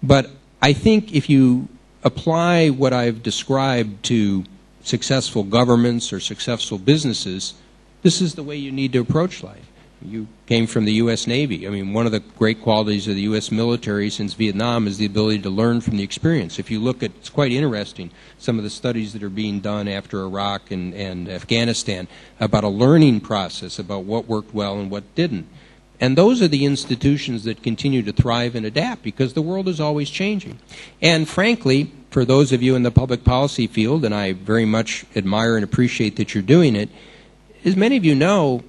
But I think if you apply what I've described to successful governments or successful businesses, this is the way you need to approach life. You came from the U.S. Navy. I mean, one of the great qualities of the U.S. military since Vietnam is the ability to learn from the experience. If you look at, it's quite interesting, some of the studies that are being done after Iraq and Afghanistan about a learning process about what worked well and what didn't. And those are the institutions that continue to thrive and adapt because the world is always changing. And frankly, for those of you in the public policy field, and I very much admire and appreciate that you're doing it, as many of you know,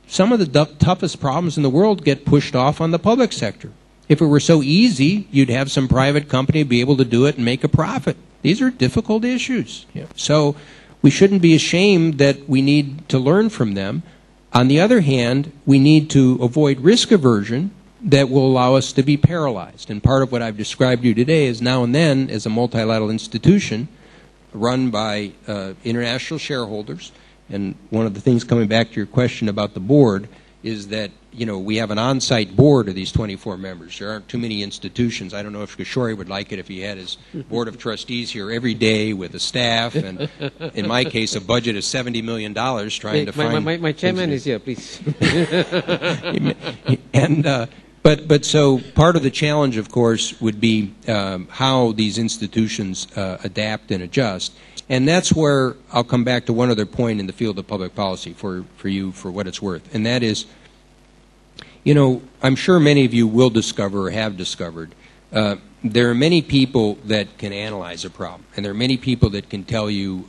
some of the toughest problems in the world get pushed off on the public sector. If it were so easy, you'd have some private company be able to do it and make a profit. These are difficult issues. Yeah. So we shouldn't be ashamed that we need to learn from them. On the other hand, we need to avoid risk aversion that will allow us to be paralyzed. And part of what I've described to you today is now and then, as a multilateral institution run by international shareholders, and one of the things coming back to your question about the board is that, you know, we have an on-site board of these 24 members. There aren't too many institutions. I don't know if Kishore would like it if he had his board of trustees here every day with a staff, and in my case, a budget of $70 million trying to find... My chairman is here, please. And, but so part of the challenge, of course, would be how these institutions adapt and adjust. And that's where I'll come back to one other point in the field of public policy for you, for what it's worth. And that is, you know, I'm sure many of you will discover or have discovered there are many people that can analyze a problem. And there are many people that can tell you,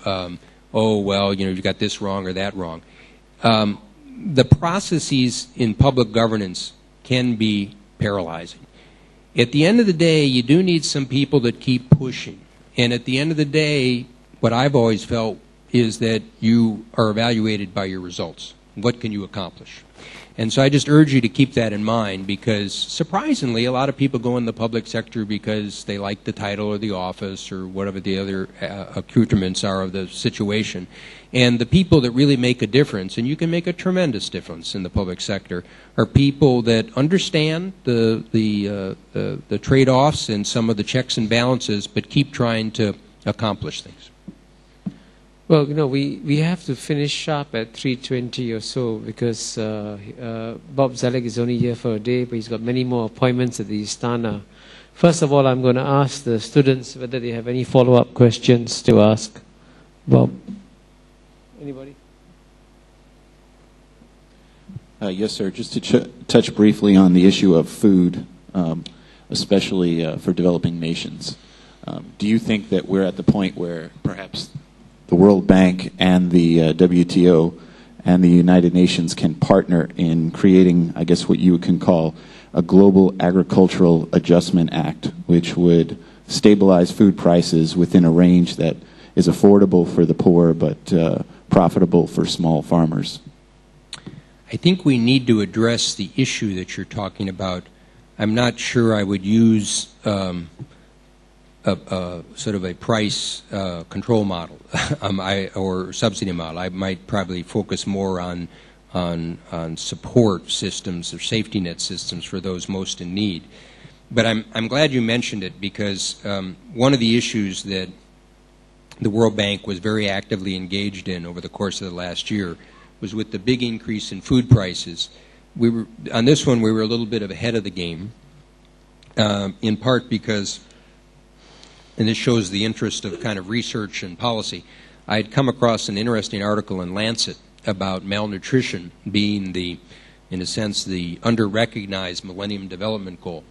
oh, well, you know, you got this wrong or that wrong. The processes in public governance can be paralyzing. At the end of the day, you do need some people that keep pushing. And at the end of the day, what I've always felt is that you are evaluated by your results. What can you accomplish? And so I just urge you to keep that in mind because, surprisingly, a lot of people go in the public sector because they like the title or the office or whatever the other accoutrements are of the situation. And the people that really make a difference, and you can make a tremendous difference in the public sector, are people that understand the trade-offs and some of the checks and balances, but keep trying to accomplish things. Well, you know, we have to finish sharp at 3:20 or so because Bob Zoellick is only here for a day, but he's got many more appointments at the Istana. First of all, I'm going to ask the students whether they have any follow-up questions to ask. Bob? Anybody? Yes, sir. Just to touch briefly on the issue of food, especially for developing nations. Do you think that we're at the point where perhaps the World Bank and the WTO and the United Nations can partner in creating, I guess, what you can call a Global Agricultural Adjustment Act, which would stabilize food prices within a range that is affordable for the poor but profitable for small farmers? I think we need to address the issue that you're talking about. I'm not sure I would use sort of a price control model or subsidy model. I might probably focus more on support systems or safety net systems for those most in need. But I'm glad you mentioned it because one of the issues that the World Bank was very actively engaged in over the course of the last year was with the big increase in food prices. On this one, we were a little bit ahead of the game, in part because, and this shows the interest of kind of research and policy, I had come across an interesting article in Lancet about malnutrition being the, in a sense, the under-recognized Millennium Development Goal.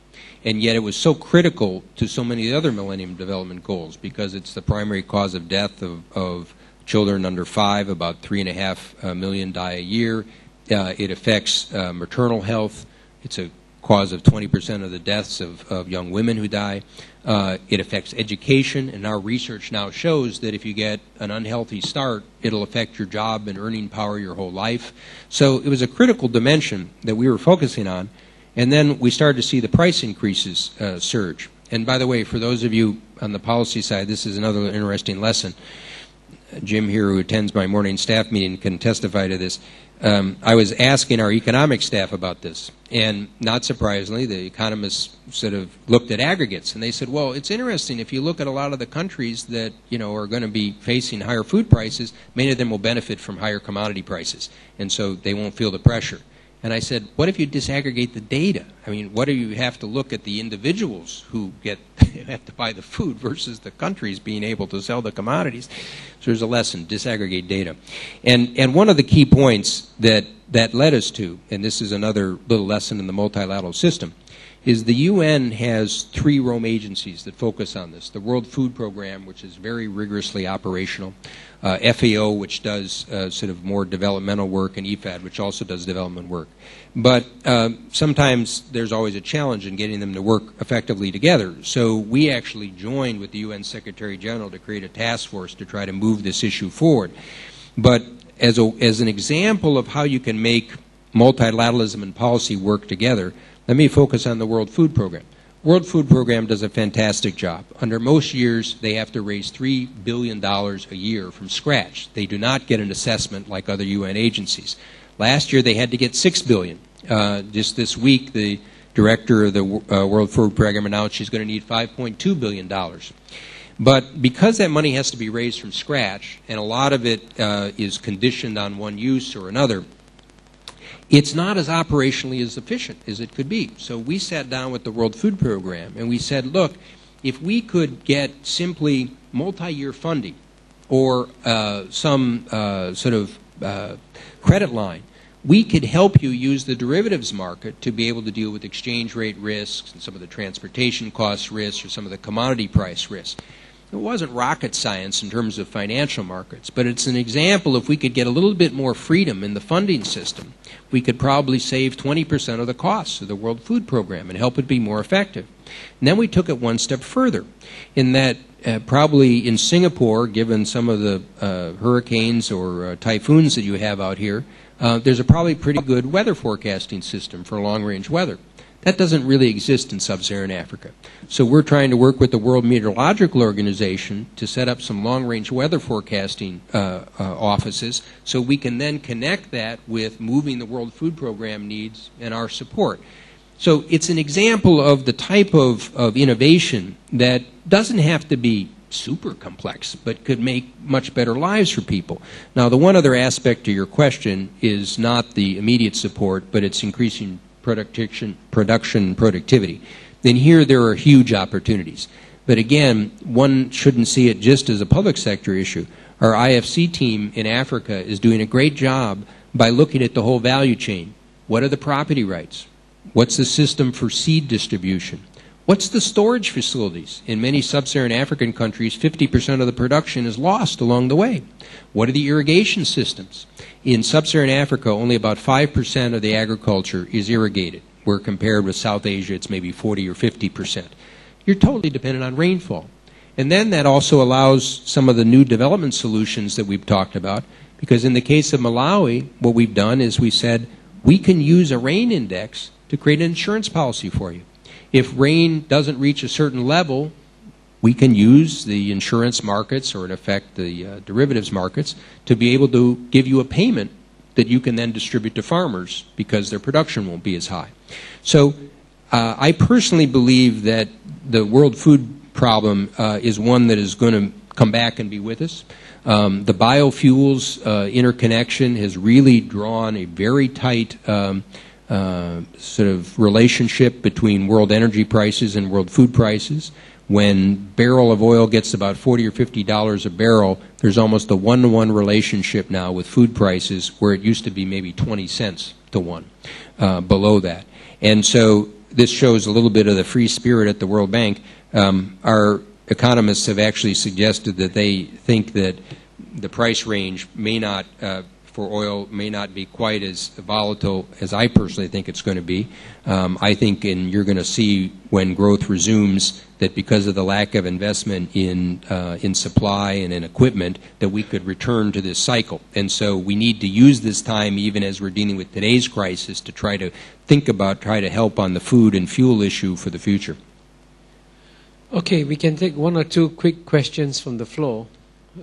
And yet it was so critical to so many other Millennium Development Goals because it's the primary cause of death of children under 5. About 3.5 million die a year. It affects maternal health. It's a cause of 20% of the deaths of young women who die. It affects education, and our research now shows that if you get an unhealthy start, it'll affect your job and earning power your whole life. So it was a critical dimension that we were focusing on, and then we started to see the price increases surge. And by the way, for those of you on the policy side, this is another interesting lesson. Jim here, who attends my morning staff meeting, can testify to this. I was asking our economic staff about this, and not surprisingly, the economists sort of looked at aggregates, and they said, well, it's interesting, if you look at a lot of the countries that, you know, are going to be facing higher food prices, many of them will benefit from higher commodity prices, and so they won't feel the pressure. And I said, what if you disaggregate the data? I mean, what do you have to look at the individuals who have to buy the food versus the countries being able to sell the commodities? So there's a lesson, disaggregate data. And one of the key points that led us to, and this is another little lesson in the multilateral system, is the UN has 3 Rome agencies that focus on this. The World Food Program, which is very rigorously operational, FAO, which does sort of more developmental work, and IFAD, which also does development work. But sometimes there's always a challenge in getting them to work effectively together. So we actually joined with the UN Secretary General to create a task force to try to move this issue forward. But as an example of how you can make multilateralism and policy work together, let me focus on the World Food Program. World Food Program does a fantastic job. Under most years, they have to raise $3 billion a year from scratch. They do not get an assessment like other UN agencies. Last year, they had to get $6 billion. Just this week, the director of the World Food Program announced she's going to need $5.2 billion. But because that money has to be raised from scratch, and a lot of it is conditioned on one use or another, it's not as operationally as efficient as it could be. So we sat down with the World Food Program and we said, look, if we could get simply multi-year funding or some sort of credit line, we could help you use the derivatives market to be able to deal with exchange rate risks and some of the transportation cost risks or some of the commodity price risks. It wasn't rocket science in terms of financial markets, but it's an example. If we could get a little bit more freedom in the funding system, we could probably save 20% of the costs of the World Food Program and help it be more effective. And then we took it one step further in that probably in Singapore, given some of the hurricanes or typhoons that you have out here, there's a probably pretty good weather forecasting system for long-range weather. That doesn't really exist in sub-Saharan Africa. So we're trying to work with the World Meteorological Organization to set up some long-range weather forecasting offices so we can then connect that with moving the World Food Program needs and our support. So it's an example of the type of innovation that doesn't have to be super complex, but could make much better lives for people. Now, the one other aspect to your question is not the immediate support, but it's increasing production productivity. Then here there are huge opportunities. But again, one shouldn't see it just as a public sector issue. Our IFC team in Africa is doing a great job by looking at the whole value chain. What are the property rights? What's the system for seed distribution? What's the storage facilities? In many sub-Saharan African countries, 50% of the production is lost along the way. What are the irrigation systems? In sub-Saharan Africa, only about 5% of the agriculture is irrigated, where compared with South Asia, it's maybe 40 or 50%. You're totally dependent on rainfall. And then that also allows some of the new development solutions that we've talked about, because in the case of Malawi, what we've done is we said, we can use a rain index to create an insurance policy for you. If rain doesn't reach a certain level, we can use the insurance markets, or in effect the derivatives markets, to be able to give you a payment that you can then distribute to farmers because their production won't be as high. So I personally believe that the world food problem is one that is going to come back and be with us. The biofuels interconnection has really drawn a very tight sort of relationship between world energy prices and world food prices. When barrel of oil gets about $40 or $50 a barrel, there's almost a one-to-one relationship now with food prices, where it used to be maybe 20 cents to 1 below that. And so this shows a little bit of the free spirit at the World Bank. Our economists have actually suggested that they think that the price range may not, for oil, may not be quite as volatile as I personally think it's going to be. I think you're going to see when growth resumes that because of the lack of investment in supply and in equipment, that we could return to this cycle. And so we need to use this time, even as we're dealing with today's crisis, to try to think about, try to help on the food and fuel issue for the future. Okay, we can take one or two quick questions from the floor.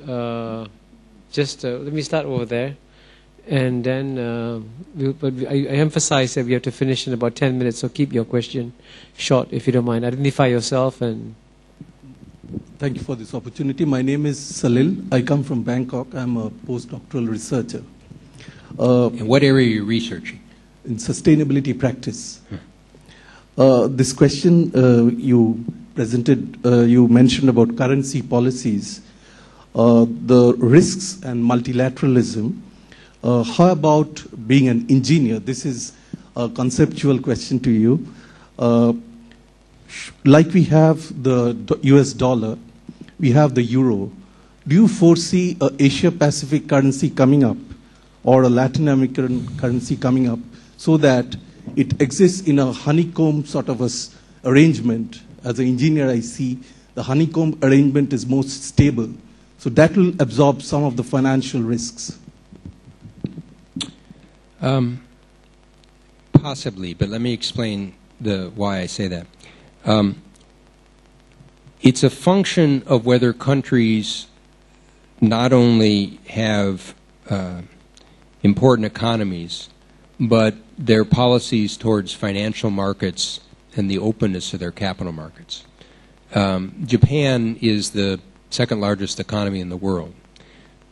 Let me start over there. And then I emphasize that we have to finish in about 10 minutes, so keep your question short if you don't mind. Identify yourself and... Thank you for this opportunity. My name is Salil. I come from Bangkok. I'm a postdoctoral researcher. In what area are you researching? In sustainability practice. This question you presented, you mentioned about currency policies, the risks and multilateralism. How about being an engineer? This is a conceptual question to you. Like we have the US dollar, we have the euro. Do you foresee an Asia-Pacific currency coming up or a Latin American currency coming up so that it exists in a honeycomb sort of arrangement? As an engineer, I see the honeycomb arrangement is most stable. So that will absorb some of the financial risks. Possibly, but let me explain why I say that. It's a function of whether countries not only have important economies, but their policies towards financial markets and the openness of their capital markets. Japan is the second largest economy in the world.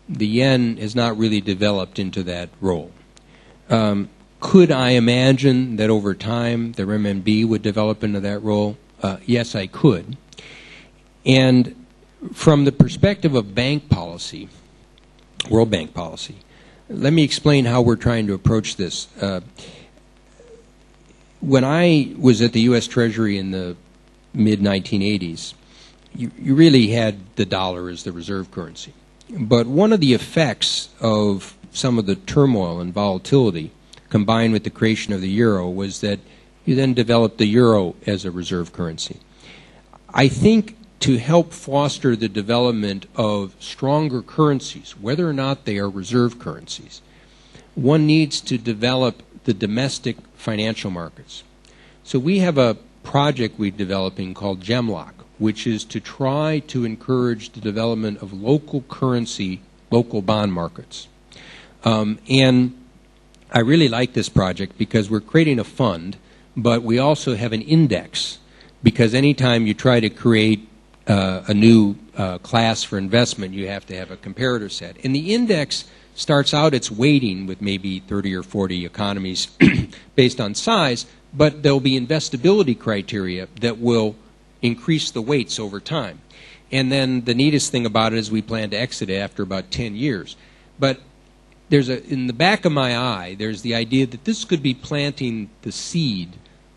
The yen has not really developed into that role. Could I imagine that over time the renminbi would develop into that role? Yes, I could. And from the perspective of bank policy, World Bank policy, let me explain how we're trying to approach this. When I was at the U.S. Treasury in the mid-1980s, you really had the dollar as the reserve currency. But one of the effects of some of the turmoil and volatility combined with the creation of the euro was that you then developed the euro as a reserve currency. I think to help foster the development of stronger currencies, whether or not they are reserve currencies, one needs to develop the domestic financial markets. So we have a project we're developing called GEMLOC, which is to try to encourage the development of local currency, local bond markets. And I really like this project because we're creating a fund, but we also have an index, because anytime you try to create a new class for investment, you have to have a comparator set. And the index starts out its weighting with maybe 30 or 40 economies based on size, but there'll be investability criteria that will increase the weights over time. And then the neatest thing about it is we plan to exit it after about 10 years. But there's in the back of my eye, there's the idea that this could be planting the seed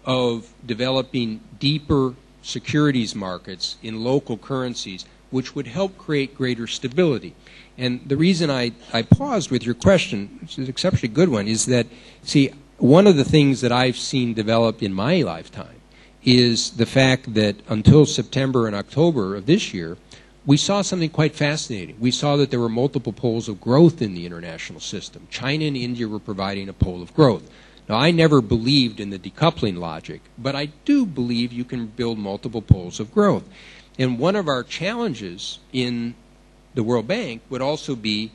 of developing deeper securities markets in local currencies, which would help create greater stability. And the reason I paused with your question, which is an exceptionally good one, is that, see, one of the things that I've seen develop in my lifetime is the fact that until September and October of this year, we saw something quite fascinating. We saw that there were multiple poles of growth in the international system. China and India were providing a pole of growth. Now, I never believed in the decoupling logic, but I do believe you can build multiple poles of growth. And one of our challenges in the World Bank would also be,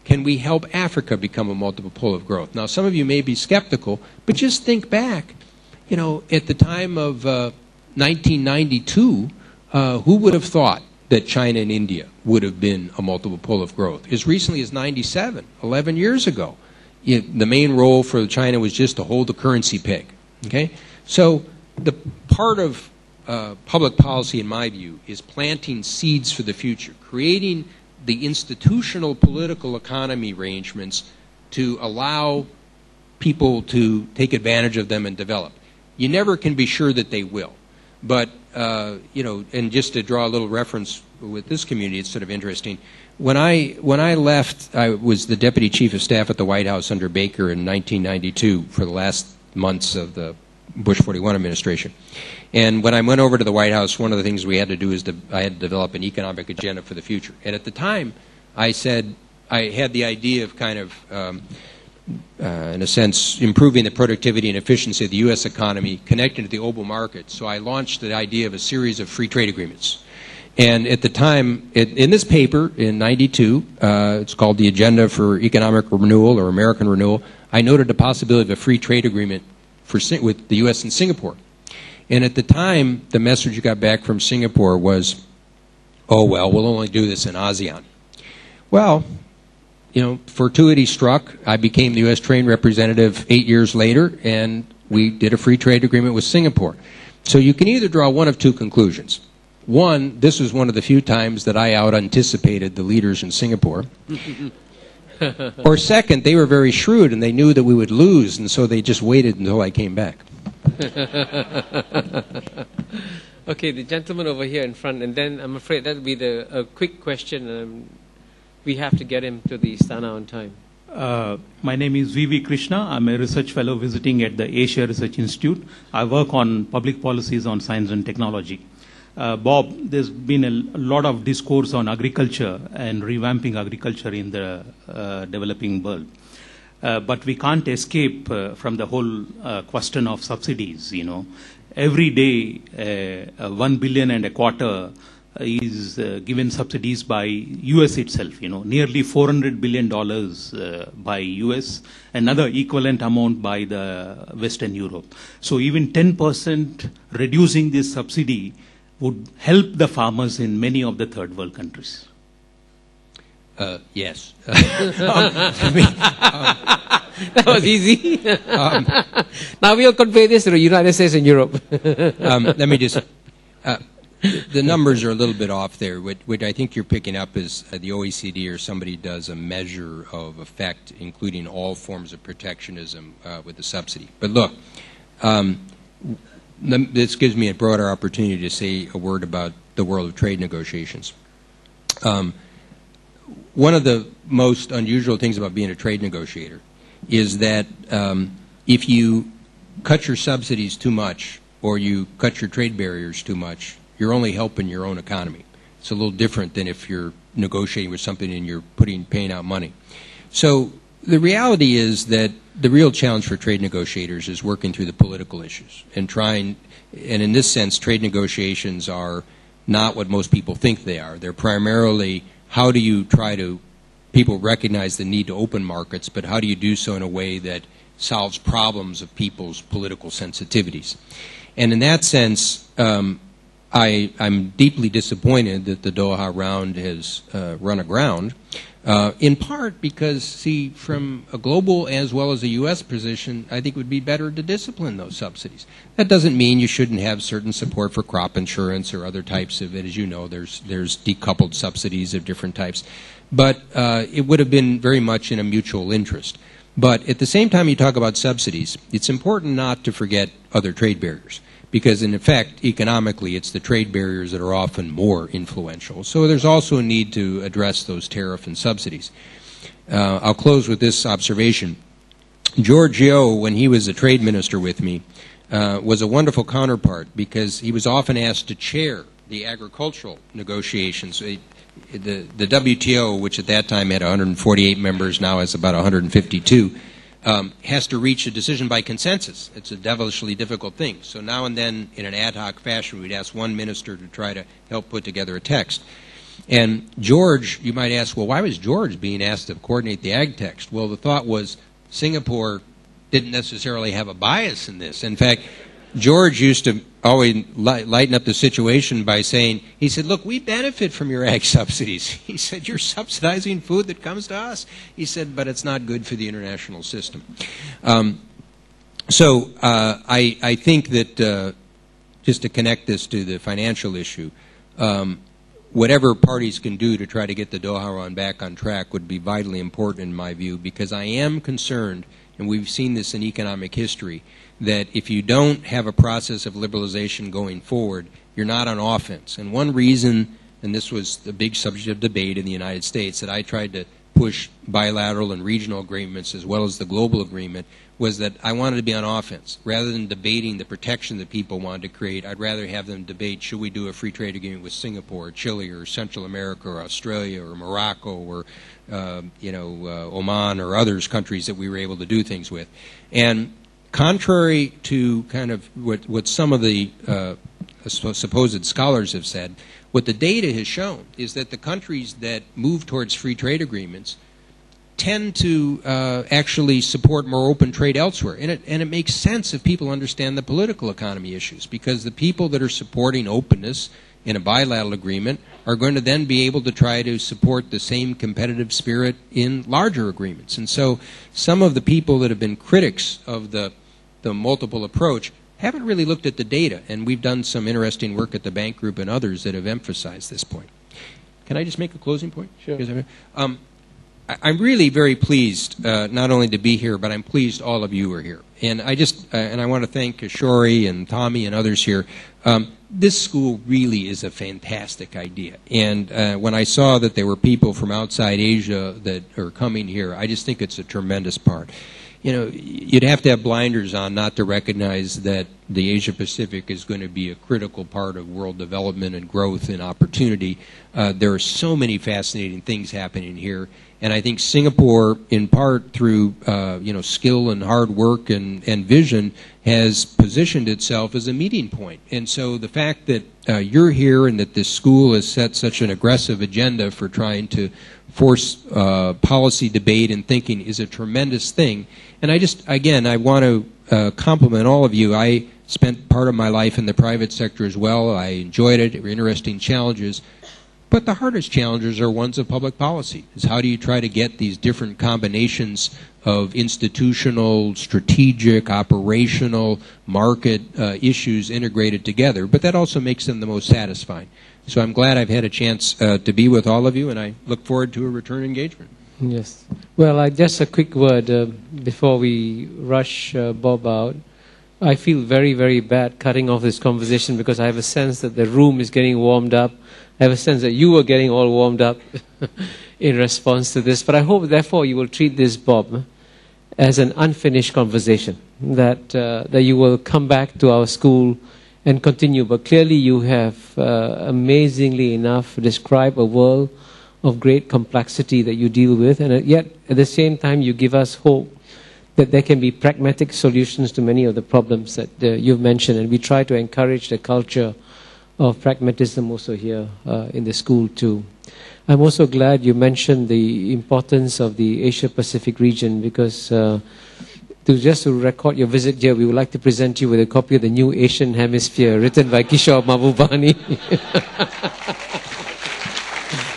can we help Africa become a multiple pole of growth? Now, some of you may be skeptical, but just think back. You know, at the time of 1992, who would have thought that China and India would have been a multiple pole of growth. As recently as 97, 11 years ago, the main role for China was just to hold the currency peg. Okay? So the part of public policy, in my view, is planting seeds for the future, creating the institutional political economy arrangements to allow people to take advantage of them and develop. You never can be sure that they will. But, you know, and just to draw a little reference with this community, it's sort of interesting. When I left, I was the Deputy Chief of Staff at the White House under Baker in 1992 for the last months of the Bush 41 administration. And when I went over to the White House, one of the things we had to do is I had to develop an economic agenda for the future. And at the time, I said, I had the idea of kind of, in a sense, improving the productivity and efficiency of the U.S. economy, connecting to the global market. So I launched the idea of a series of free trade agreements. And at the time, in this paper in 92, it's called the Agenda for Economic Renewal or American Renewal, I noted the possibility of a free trade agreement with the U.S. and Singapore. And at the time, the message you got back from Singapore was, oh, well, we'll only do this in ASEAN. Well, you know, fortuity struck. I became the U.S. trade representative 8 years later, and we did a free trade agreement with Singapore. So you can either draw one of two conclusions. One, this was one of the few times that I out-anticipated the leaders in Singapore. Or second, they were very shrewd, and they knew that we would lose, and so they just waited until I came back. Okay, the gentleman over here in front, and then I'm afraid that will be a quick question. We have to get him to the Istana on time. My name is V.V. Krishna. I'm a research fellow visiting at the Asia Research Institute. I work on public policies on science and technology. Bob, there's been a lot of discourse on agriculture and revamping agriculture in the developing world. But we can't escape from the whole question of subsidies, you know. Every day, 1.25 billion is given subsidies by U.S. itself, you know, nearly $400 billion by U.S., another equivalent amount by the Western Europe. So even 10% reducing this subsidy would help the farmers in many of the third world countries. Yes. That was easy. Now we'll convey this to the United States and Europe. Let me just... the numbers are a little bit off there. What I think you're picking up is the OECD or somebody does a measure of effect, including all forms of protectionism with the subsidy. But look, this gives me a broader opportunity to say a word about the world of trade negotiations. One of the most unusual things about being a trade negotiator is that if you cut your subsidies too much or you cut your trade barriers too much, you're only helping your own economy. It's a little different than if you're negotiating with something and you're paying out money. So the reality is that the real challenge for trade negotiators is working through the political issues and in this sense, trade negotiations are not what most people think they are. They're primarily how do you people recognize the need to open markets, but how do you do so in a way that solves problems of people's political sensitivities? And in that sense, I'm deeply disappointed that the Doha round has run aground, in part because, see, from a global as well as a U.S. position, I think it would be better to discipline those subsidies. That doesn't mean you shouldn't have certain support for crop insurance or other types of it. As you know, there's decoupled subsidies of different types. But it would have been very much in a mutual interest. But at the same time you talk about subsidies, it's important not to forget other trade barriers. Because in effect, economically, it's the trade barriers that are often more influential. So there's also a need to address those tariff and subsidies. I'll close with this observation. George Yew, when he was a trade minister with me, was a wonderful counterpart because he was often asked to chair the agricultural negotiations. The WTO, which at that time had 148 members, now has about 152, has to reach a decision by consensus. It's a devilishly difficult thing. So now and then, in an ad hoc fashion, we'd ask one minister to try to help put together a text. And George, you might ask, well, why was George being asked to coordinate the ag text? Well, the thought was Singapore didn't necessarily have a bias in this. In fact, George used to always lighten up the situation by saying, he said, look, we benefit from your ag subsidies. He said, you're subsidizing food that comes to us. He said, but it's not good for the international system. So I think that just to connect this to the financial issue, whatever parties can do to try to get the Doha Round back on track would be vitally important in my view, because I am concerned, and we've seen this in economic history, that if you don't have a process of liberalization going forward, you're not on offense. And one reason, and this was the big subject of debate in the United States, that I tried to push bilateral and regional agreements as well as the global agreement, was that I wanted to be on offense. Rather than debating the protection that people wanted to create, I'd rather have them debate, should we do a free trade agreement with Singapore, or Chile, or Central America, or Australia, or Morocco, or Oman, or others countries that we were able to do things with. And contrary to kind of what some of the supposed scholars have said, what the data has shown is that the countries that move towards free trade agreements tend to actually support more open trade elsewhere. And it makes sense if people understand the political economy issues, because the people that are supporting openness in a bilateral agreement are going to then be able to try to support the same competitive spirit in larger agreements. And so some of the people that have been critics of the multiple approach haven't really looked at the data, and we've done some interesting work at the Bank Group and others that have emphasized this point. Can I just make a closing point? Sure. I'm really very pleased not only to be here, but I'm pleased all of you are here. And I want to thank Kishore and Tommy and others here. This school really is a fantastic idea. And when I saw that there were people from outside Asia that are coming here, I just think it's a tremendous part. You know, you'd have to have blinders on not to recognize that the Asia-Pacific is going to be a critical part of world development and growth and opportunity. There are so many fascinating things happening here. And I think Singapore, in part through skill and hard work and vision, has positioned itself as a meeting point. And so the fact that you're here and that this school has set such an aggressive agenda for trying to force policy debate and thinking is a tremendous thing. And I want to compliment all of you. I spent part of my life in the private sector as well. I enjoyed it. There were interesting challenges. But the hardest challenges are ones of public policy. Is how do you try to get these different combinations of institutional, strategic, operational, market issues integrated together? But that also makes them the most satisfying. So I'm glad I've had a chance to be with all of you, and I look forward to a return engagement. Yes. Well, just a quick word before we rush Bob out. I feel very, very bad cutting off this conversation because I have a sense that the room is getting warmed up. I have a sense that you are getting all warmed up in response to this. But I hope, therefore, you will treat this, Bob, as an unfinished conversation, that you will come back to our school and continue. But clearly you have amazingly enough described a world of great complexity that you deal with, and yet at the same time you give us hope that there can be pragmatic solutions to many of the problems that you've mentioned, and we try to encourage the culture of pragmatism also here in the school too. I'm also glad you mentioned the importance of the Asia-Pacific region, because just to record your visit here, we would like to present you with a copy of the New Asian Hemisphere written by Kishore Mahbubani.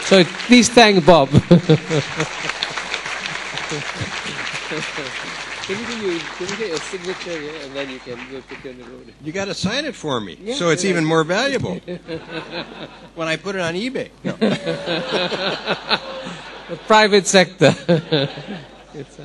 So please thank Bob. Can you get your signature here, and then you'll take it on the road? You got to sign it for me, yeah, so it's even more valuable when I put it on eBay. No. The private sector. It's